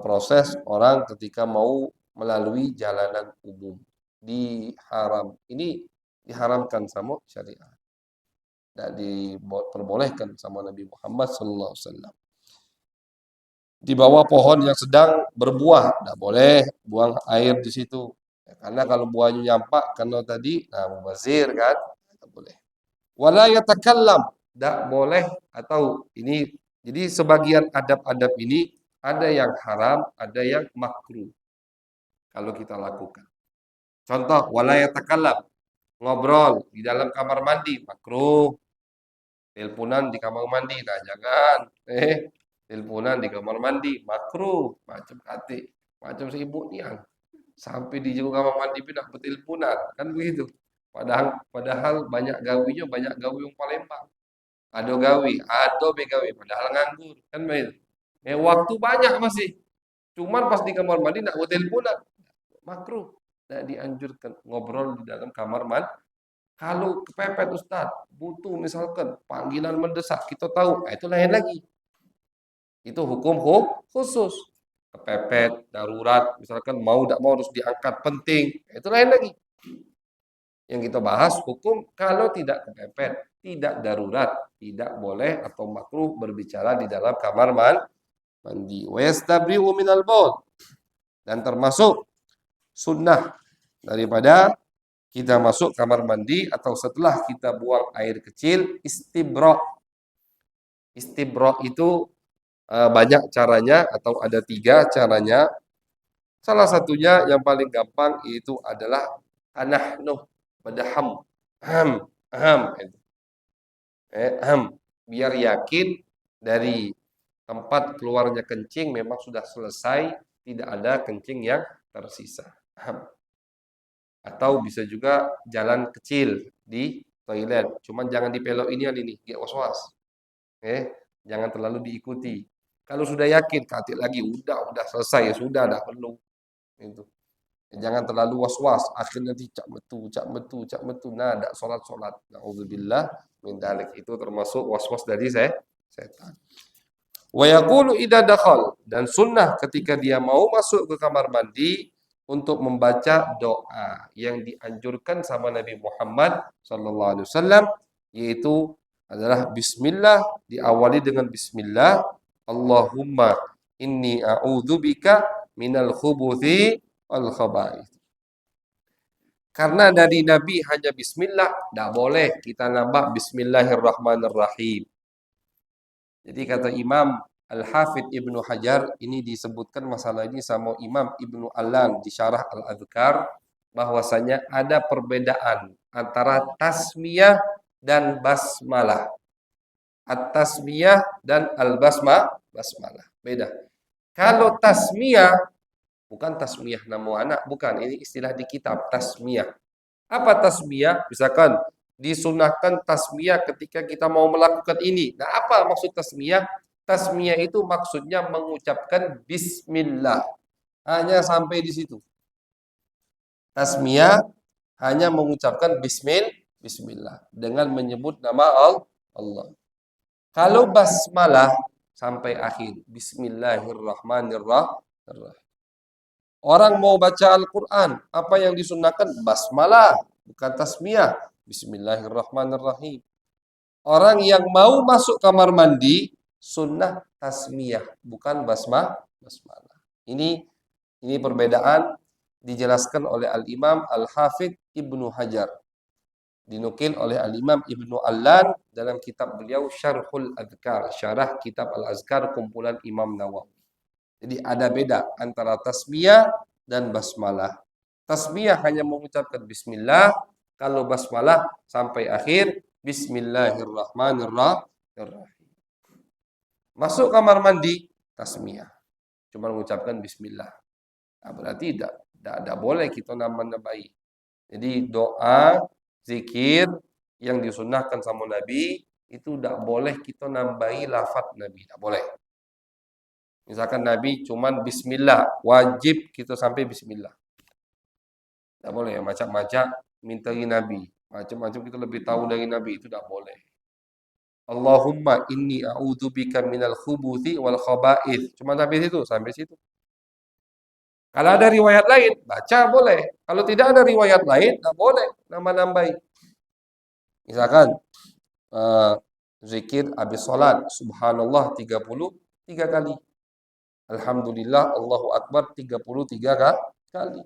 S1: proses orang ketika mau melalui jalanan umum. Ini diharamkan sama syariat. Tidak diperbolehkan sama Nabi Muhammad SAW. Di bawah pohon yang sedang berbuah, tidak boleh buang air di situ. Karena kalau buahnya nyampak, karena tadi, mubazir kan, tidak boleh. Wala yatakallam, tidak boleh, atau ini, jadi sebagian adab-adab ini, ada yang haram, ada yang makruh. Kalau kita lakukan. Contoh, wala yatakallam, ngobrol di dalam kamar mandi, makruh. Teleponan di kamar mandi, nah jangan. Teleponan di kamar mandi, makruh. Macam kate, macam sibuk nih. Sampai di jauh kamar mandi pindah berteleponan, kan begitu. Padahal banyak gawinya, banyak gawi yang Palembang. Ada gawi, ada begawi, padahal nganggur, kan begitu. Waktu banyak masih. Cuman pas di kamar mandi nak buat teleponan, makruh. Tidak dianjurkan ngobrol di dalam kamar mandi. Kalau kepepet Ustaz, butuh misalkan panggilan mendesak, kita tahu, itu lain lagi. Itu hukum khusus. Kepepet, darurat, misalkan mau tidak mau harus diangkat, penting, itu lain lagi. Yang kita bahas hukum kalau tidak kepepet, tidak darurat, tidak boleh atau makruh berbicara di dalam kamar mandi. Wa yastabri'u minal baul. Dan termasuk sunnah daripada kita masuk kamar mandi atau setelah kita buang air kecil, istibra. Istibra itu banyak caranya atau ada 3 caranya. Salah satunya yang paling gampang itu adalah tanahnuh, badaham, aham, aham, aham. Biar yakin dari tempat keluarnya kencing memang sudah selesai, tidak ada kencing yang tersisa. Aham. Atau bisa juga jalan kecil di toilet. Cuman jangan dipelok ini, dia was-was. Jangan terlalu diikuti. Kalau sudah yakin, katik lagi, udah selesai, ya sudah, dah perlu. Itu. Jangan terlalu was-was. Akhirnya nanti cak metu. Nah, tak solat. Na'udzubillah min dalik. Itu termasuk was-was dari setan. Wa yaqulu idza dakhal, dan sunnah ketika dia mau masuk ke kamar mandi untuk membaca doa yang dianjurkan sama Nabi Muhammad sallallahu alaihi wasallam, yaitu adalah bismillah, diawali dengan bismillah, Allahumma inni a'udzubika minal khubuthi wal khaba'ith. Karena dari Nabi hanya bismillah, tidak boleh kita nambah bismillahirrahmanirrahim. Jadi kata Imam Al-Hafidh Ibnu Hajar, ini disebutkan masalah ini sama Imam Ibnu Allan di Syarah Al-Adhkar, bahwasanya ada perbedaan antara tasmiyah dan basmalah. At-tasmiyah dan basmalah. Beda. Kalau tasmiyah, bukan tasmiyah nama anak, bukan. Ini istilah di kitab, tasmiyah. Apa tasmiyah? Misalkan disunahkan tasmiyah ketika kita mau melakukan ini. Nah, apa maksud tasmiyah? Tasmiyah itu maksudnya mengucapkan bismillah. Hanya sampai di situ. Tasmiyah hanya mengucapkan bismillah dengan menyebut nama Allah. Kalau basmalah sampai akhir. Bismillahirrahmanirrahim. Orang mau baca Al-Quran, apa yang disunahkan? Basmalah, bukan tasmiyah. Bismillahirrahmanirrahim. Orang yang mau masuk kamar mandi, sunnah tasmiyah, bukan basmalah. Ini perbedaan dijelaskan oleh Al-Imam Al-Hafidh Ibnu Hajar. Dinukil oleh Al-Imam Ibnu Allan dalam kitab beliau Syarhul Adhkar, syarah kitab Al-Azkar kumpulan Imam Nawawi. Jadi ada beda antara tasmiyah dan basmalah. Tasmiyah hanya mengucapkan bismillah, kalau basmalah sampai akhir bismillahirrahmanirrahim. Masuk kamar mandi, tasmiyah. Cuma mengucapkan bismillah. Nah, berarti tidak boleh kita nambah-nambahi. Jadi doa, zikir yang disunahkan sama Nabi itu tidak boleh kita nambahi lafaz Nabi, tidak boleh. Misalkan Nabi cuman bismillah, wajib kita sampai bismillah. Tidak boleh ya, macam-macam mintai Nabi. Macam-macam kita lebih tahu dari Nabi, itu tidak boleh. Allahumma inni a'udzubika minal khubuthi wal khaba'ith. Cuma sampai situ. Kalau ada riwayat lain, baca boleh. Kalau tidak ada riwayat lain, tidak boleh nambah-nambahi. Misalkan zikir habis salat, subhanallah 33 kali. Alhamdulillah, Allahu Akbar 33 kali.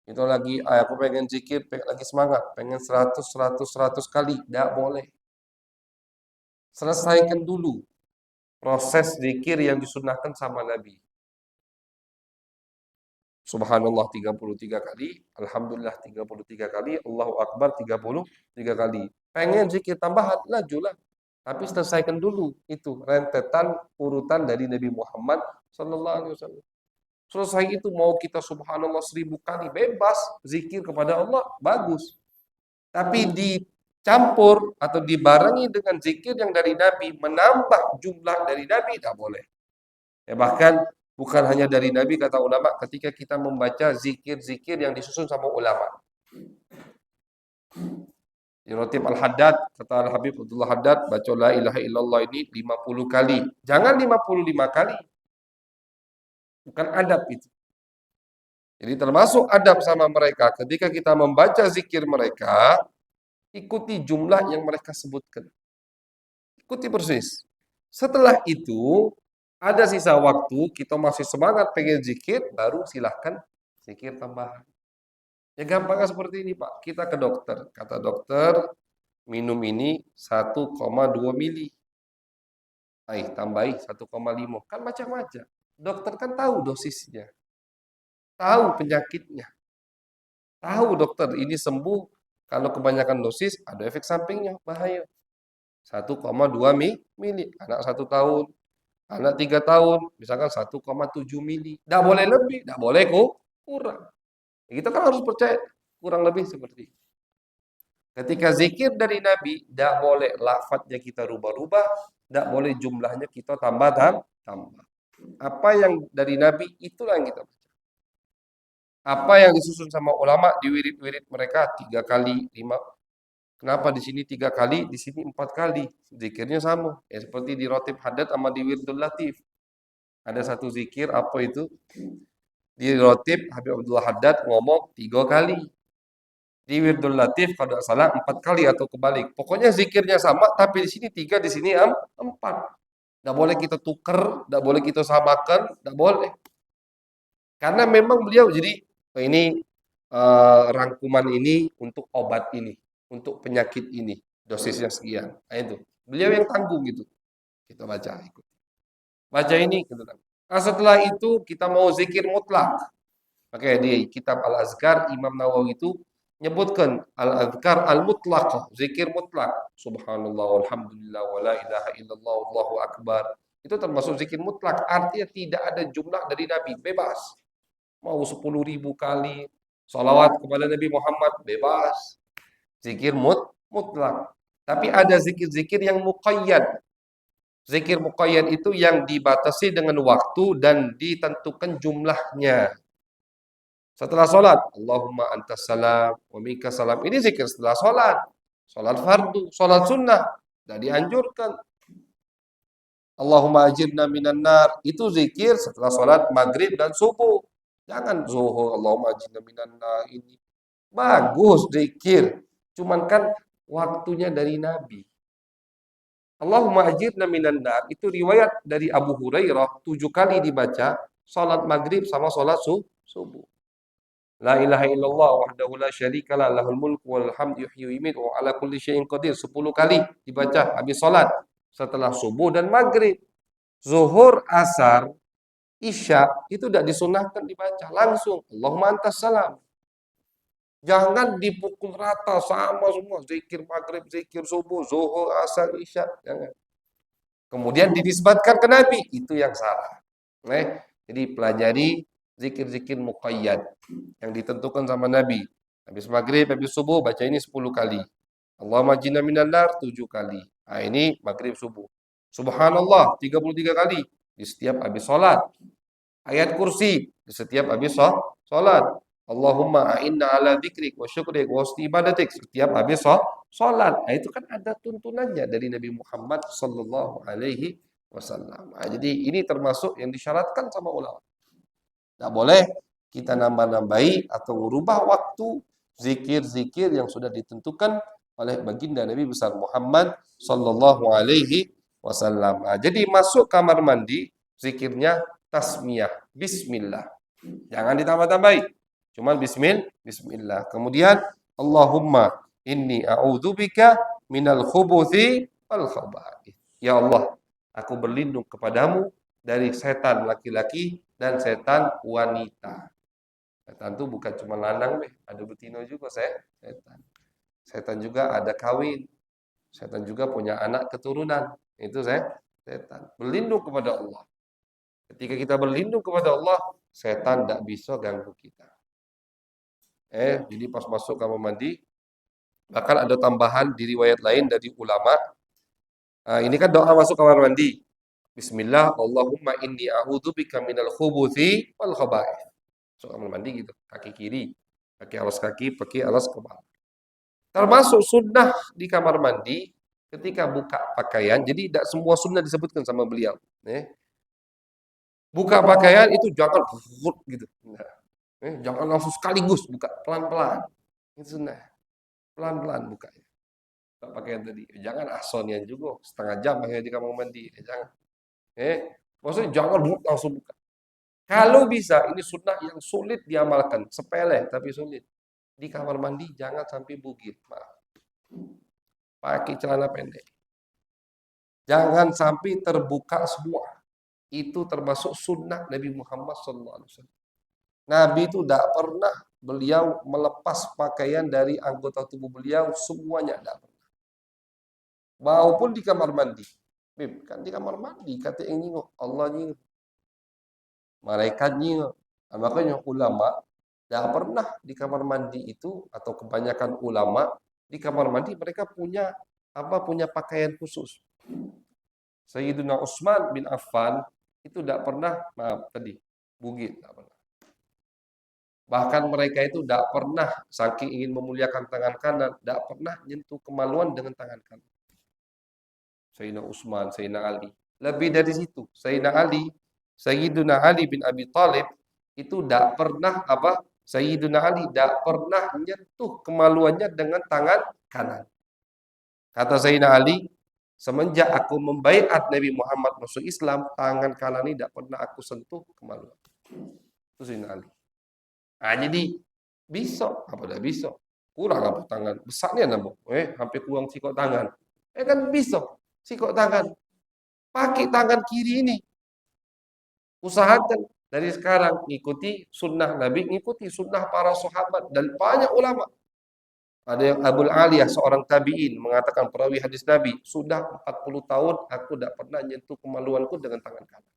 S1: Itu lagi, aku pengen zikir, lagi semangat, pengen 100 kali. Tidak boleh. Selesaikan dulu proses zikir yang disunahkan sama Nabi. Subhanallah 33 kali, Alhamdulillah 33 kali, Allahu Akbar 33 kali. Pengen zikir tambahan, lajulah. Tapi selesaikan dulu itu rentetan urutan dari Nabi Muhammad sallallahu alaihi wasallam. Selesai itu mau kita subhanallah 1000 kali bebas zikir kepada Allah, bagus. Tapi dicampur atau dibarengi dengan zikir yang dari Nabi, menambah jumlah dari Nabi, tidak boleh. Ya, bahkan Bukan hanya dari Nabi, kata ulama, ketika kita membaca zikir-zikir yang disusun sama ulama. Di Rotib Al-Haddad, kata Al-Habib Abdullah Haddad, baca la ilaha illallah ini 50 kali. Jangan 55 kali. Bukan adab itu. Jadi termasuk adab sama mereka, ketika kita membaca zikir mereka, ikuti jumlah yang mereka sebutkan. Ikuti persis. Setelah itu, ada sisa waktu, kita masih semangat pengen zikir, baru silahkan zikir tambahan. Ya gampangnya seperti ini Pak, kita ke dokter. Kata dokter, minum ini 1,2 mili. Tambahi 1,5. Kan macam-macam. Dokter kan tahu dosisnya. Tahu penyakitnya. Tahu dokter ini sembuh. Kalau kebanyakan dosis, ada efek sampingnya. Bahaya. 1,2 mili. Anak 1 tahun. Anak 3 tahun. Misalkan 1,7 mili. Tidak boleh lebih. Tidak boleh kurang. Kita kan harus percaya. Kurang lebih seperti itu. Ketika zikir dari Nabi, tidak boleh lafadznya kita rubah-rubah, tidak boleh jumlahnya kita tambah. Apa yang dari Nabi, itulah yang kita baca. Apa yang disusun sama ulama di wirid-wirid mereka 3 kali, 5. Kenapa di sini 3 kali, di sini 4 kali? Zikirnya sama. Ya, seperti di Rotib Haddad sama di Wirdul Latif. Ada satu zikir, apa itu? Di Rotib, Habib Abdullah Haddad ngomong 3 kali. Di Wirdul Latif kalau salah 4 kali atau kebalik. Pokoknya zikirnya sama, tapi di sini 3, di sini 4. Tidak boleh kita tuker, tidak boleh kita samakan, tidak boleh. Karena memang beliau jadi ini rangkuman ini untuk obat ini, untuk penyakit ini, dosisnya sekian. Nah, itu beliau yang tanggung gitu. Kita baca ikut. Baca ini gitu kan. Nah, setelah itu kita mau zikir mutlak. Oke, di kitab Al-Azkar Imam Nawawi itu nyebutkan al-azkar al-mutlaqah, zikir mutlak. Subhanallah, alhamdulillah, wa la ilaha illallah, Allahu akbar. Itu termasuk zikir mutlak, artinya tidak ada jumlah dari Nabi, bebas. Mau 10.000 kali salawat kepada Nabi Muhammad, bebas. Zikir mutlak. Tapi ada zikir-zikir yang muqayyad. Zikir muqayyad itu yang dibatasi dengan waktu dan ditentukan jumlahnya. Setelah sholat, Allahumma antas salam wa minka salam. Ini zikir setelah sholat. Sholat fardu, sholat sunnah. Tidak dianjurkan. Allahumma ajirna minan nar. Itu zikir setelah sholat maghrib dan subuh. Jangan zuhur, Allahumma ajirna minan nar ini. Bagus zikir. Cuman kan waktunya dari Nabi. Allahumma ajirna minan nar. Itu riwayat dari Abu Hurairah. 7 kali dibaca. Sholat maghrib sama sholat subuh. La ilaha illallah wahdahu la syarikalah lahul mulku wal hamdu yuhyi wa yumiitu wa ala kulli syai'in qadir. 10 kali dibaca habis salat setelah subuh dan maghrib. Zuhur, asar, isya itu tidak disunahkan dibaca langsung. Allahumma antas salam. Jangan dipukul rata sama semua zikir maghrib, zikir subuh, zuhur, asar, isya. Jangan. Kemudian dinisbatkan ke Nabi, itu yang salah. Jadi pelajari zikir-zikir muqayyad yang ditentukan sama Nabi. Habis maghrib, habis subuh baca ini 10 kali. Allahumma jinna minan nar 7 kali. Nah, ini maghrib subuh. Subhanallah 33 kali di setiap habis sholat. Ayat kursi di setiap habis sholat. Allahumma a'inna ala dzikrik wa syukrik wa husni ibadatik setiap habis sholat. Nah, itu kan ada tuntunannya dari Nabi Muhammad sallallahu alaihi wasallam. Nah, jadi ini termasuk yang disyaratkan sama ulama. Tidak boleh kita nambah-nambahi atau merubah waktu zikir-zikir yang sudah ditentukan oleh baginda Nabi besar Muhammad sallallahu alaihi wasallam. Nah, jadi masuk kamar mandi zikirnya tasmiyah, bismillah. Jangan ditambah-tambahi. Cuma bismillah. Kemudian Allahumma inni a'udzubika minal khubuthi wal khaba'ith. Ya Allah, aku berlindung kepadamu dari setan laki-laki dan setan wanita. Setan itu bukan cuma lanang, ada betina juga setan. Setan juga ada kawin. Setan juga punya anak keturunan. Itu setan. Berlindung kepada Allah. Ketika kita berlindung kepada Allah, setan tidak bisa ganggu kita. Jadi pas masuk kamar mandi, bahkan ada tambahan di riwayat lain dari ulama. Ini kan doa masuk kamar mandi. Bismillah, Allahumma inni a'udzubika minal khubuthi wal khaba'ith. So, kamar mandi gitu, kaki kiri, pakai alas kaki, pakai alas kepala. Termasuk sunnah di kamar mandi ketika buka pakaian. Jadi tidak semua sunnah disebutkan sama beliau. Buka pakaian itu jangan gitu. Nah, jangan langsung sekaligus buka, pelan-pelan. Itu sunnah. Pelan-pelan buka. Buka pakaian tadi. Jangan asonian juga setengah jam hanya di kamar mandi. Jangan. Maksudnya jangan langsung buka. Kalau bisa, ini sunnah yang sulit diamalkan, sepele tapi sulit. Di kamar mandi jangan sampai bugil. Maaf. Pakai celana pendek. Jangan sampai terbuka semua. Itu termasuk sunnah Nabi Muhammad SAW. Nabi itu tidak pernah beliau melepas pakaian dari anggota tubuh beliau semuanya, tidak pernah. Maupun di kamar mandi. Kan di kamar mandi, kata yang nyingok, Allah nyingok. Malaikat nyingok. Nah, makanya ulama tidak pernah di kamar mandi itu, atau kebanyakan ulama di kamar mandi mereka punya pakaian khusus. Sayyidina Utsman bin Affan itu tidak pernah, bugil, tidak pernah. Bahkan mereka itu tidak pernah, saking ingin memuliakan tangan kanan, tidak pernah nyentuh kemaluan dengan tangan kanan. Sayyidina Utsman, Sayyidina Ali. Lebih dari situ, Sayyidina Ali bin Abi Thalib itu tidak pernah Sayyidina Ali tidak pernah nyentuh kemaluannya dengan tangan kanan. Kata Sayyidina Ali, semenjak aku membaiat Nabi Muhammad masuk Islam, tangan kanan ini tidak pernah aku sentuh kemaluan. Itu Sayyidina Ali. Nah, jadi bisa, apa dah bisa? Kurang apa tangan? Besarnya nambah. Hampir kurang sikok tangan. Kan bisa, sikok tangan. Pakai tangan kiri ini. Usahakan dari sekarang ngikuti sunnah Nabi, ngikuti sunnah para sahabat dan banyak ulama. Ada yang Abul Aliyah, seorang tabi'in, mengatakan perawi hadis Nabi, sudah 40 tahun aku tidak pernah nyentuh kemaluanku dengan tangan kanan.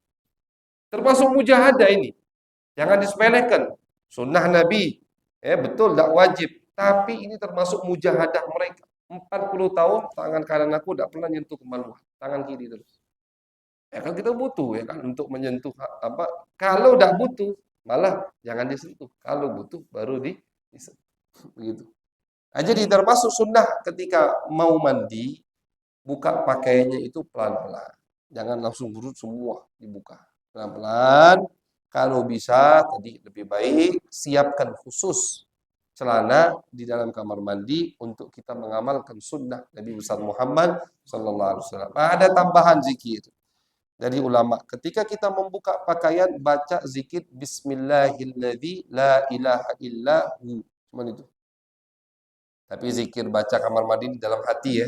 S1: Termasuk mujahadah ini. Jangan disepelekan. Sunnah Nabi. Betul, tidak wajib. Tapi ini termasuk mujahadah mereka. 40 tahun tangan kanan aku tidak pernah nyentuh kemaluan. Tangan kiri terus. Kan kita butuh ya kan untuk menyentuh Kalau tidak butuh, malah jangan disentuh. Kalau butuh baru disentuh. Begitu. Nah, jadi termasuk sunnah ketika mau mandi, buka pakaiannya itu pelan-pelan. Jangan langsung burut semua dibuka. Pelan-pelan. Kalau bisa tadi lebih baik siapkan khusus celana di dalam kamar mandi untuk kita mengamalkan sunnah Nabi besar Muhammad sallallahu alaihi wasallam. Ada tambahan zikir dari ulama. Ketika kita membuka pakaian, baca zikir Bismillahilladzi la ilaha illahu. Cuman itu. Tapi zikir baca kamar mandi di dalam hati ya.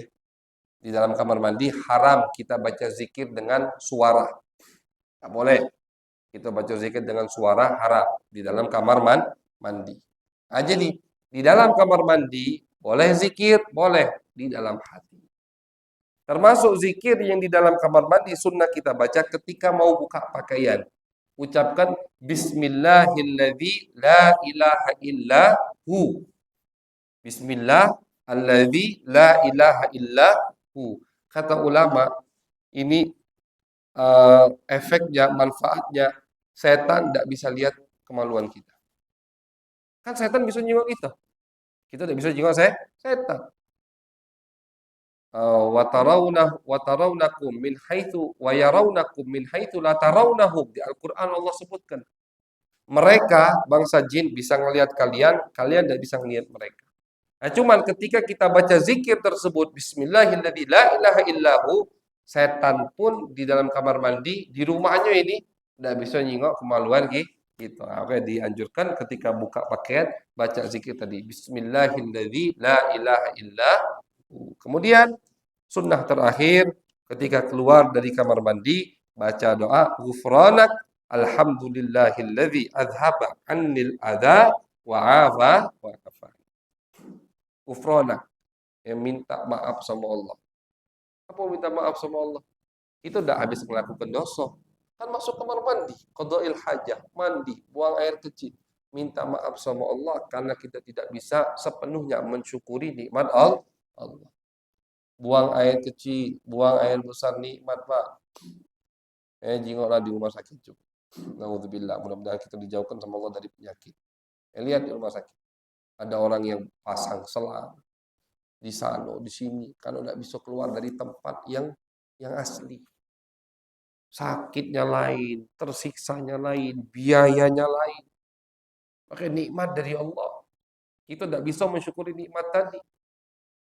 S1: Di dalam kamar mandi haram kita baca zikir dengan suara. Tak boleh. Kita baca zikir dengan suara haram di dalam kamar mandi. Nah, jadi di dalam kamar mandi boleh zikir, boleh di dalam hati. Termasuk zikir yang di dalam kamar mandi sunnah kita baca ketika mau buka pakaian. Ucapkan Bismillahilladzi la ilaha illahu. Bismillah alladzi la ilaha illahu. Kata ulama, ini efeknya, manfaatnya, setan tidak bisa lihat kemaluan kita. Kan setan bisa nyingok kita. Kita tidak bisa nyingok setan. Wa tarawnakum min haitsu wa yarawnakum min haitsu la tarawnahum. Di Al-Qur'an Allah sebutkan. Mereka bangsa jin bisa melihat kalian, kalian tidak bisa melihat mereka. Nah, cuman ketika kita baca zikir tersebut Bismillahilladzi la ilaha illahu, setan pun di dalam kamar mandi di rumahnya ini tidak bisa nyingok kemaluan gitu. Nah, oke, dianjurkan ketika buka pakaian baca zikir tadi Bismillahilladzi la ilaha illahu. Kemudian sunnah terakhir ketika keluar dari kamar mandi baca doa ghufranak alhamdulillahilladzi azhaba annil adza wa afa wa afa. Ghufranak, yang minta maaf sama Allah. Apa minta maaf sama Allah? Itu udah habis melakukan dosa. Kan masuk kamar mandi, qada'il hajah, mandi, buang air kecil. Minta maaf sama Allah karena kita tidak bisa sepenuhnya mensyukuri nikmat Allah. Buang air kecil, buang air besar nikmat, Pak. Jingoklah di rumah sakit juga. Naudzubillah, mudah-mudahan kita dijauhkan sama Allah dari penyakit. Lihat di rumah sakit, ada orang yang pasang selang di sana, di sini, kalau tidak bisa keluar dari tempat yang asli. Sakitnya lain, tersiksanya lain, biayanya lain. Maka nikmat dari Allah. Kita tidak bisa mensyukuri nikmat tadi.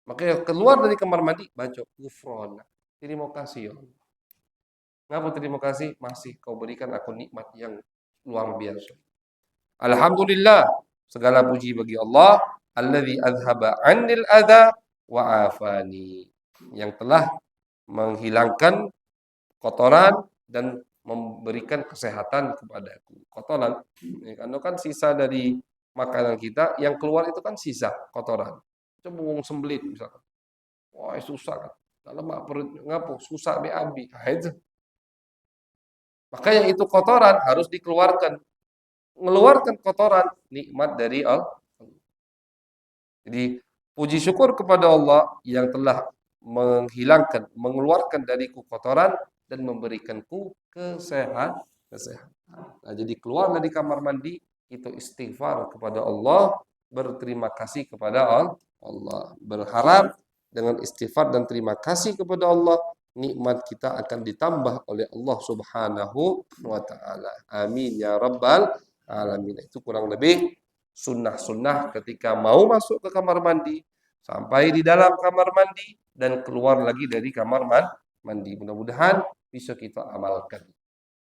S1: Makanya keluar dari kamar mandi, baca ghufran. Terima kasih ya Allah. Ngapa terima kasih? Masih kau berikan aku nikmat yang luar biasa. Alhamdulillah, segala puji bagi Allah, alladzi azhaba 'anil adza wa afani. Yang telah menghilangkan kotoran dan memberikan kesehatan kepadaku. Kotoran, karena kan sisa dari makanan kita yang keluar itu kan sisa kotoran. Coba wong sembelit misalkan. Wah, susah kan. Dalam perut ngapo susah be abi. Nah, itu. Makanya itu kotoran harus dikeluarkan. Mengeluarkan kotoran nikmat dari Allah. Jadi puji syukur kepada Allah yang telah menghilangkan, mengeluarkan dariku kotoran dan memberikanku kesehatan. Nah, jadi keluar dari kamar mandi itu istighfar kepada Allah, berterima kasih kepada Allah, berharap dengan istighfar dan terima kasih kepada Allah, nikmat kita akan ditambah oleh Allah Subhanahu wa taala. Amin ya rabbal alamin. Itu kurang lebih sunnah-sunnah ketika mau masuk ke kamar mandi, sampai di dalam kamar mandi, dan keluar lagi dari kamar mandi. Mudah-mudahan bisa kita amalkan.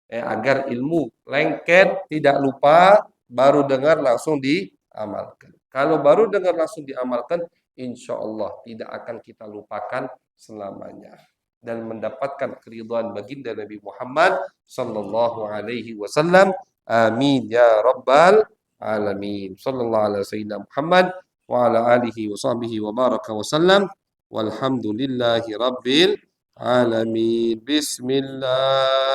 S1: Agar ilmu lengket, tidak lupa, baru dengar langsung diamalkan. Kalau baru dengar langsung diamalkan, insya Allah tidak akan kita lupakan selamanya. Dan mendapatkan keridhaan baginda Nabi Muhammad sallallahu alaihi wasallam. Amin ya rabbal alamin. Sallallahu alaihi sayyidina Muhammad wa ala alihi wa sahbihi wa baraka wa sallam. Walhamdulillahi rabbil alamin. Bismillah.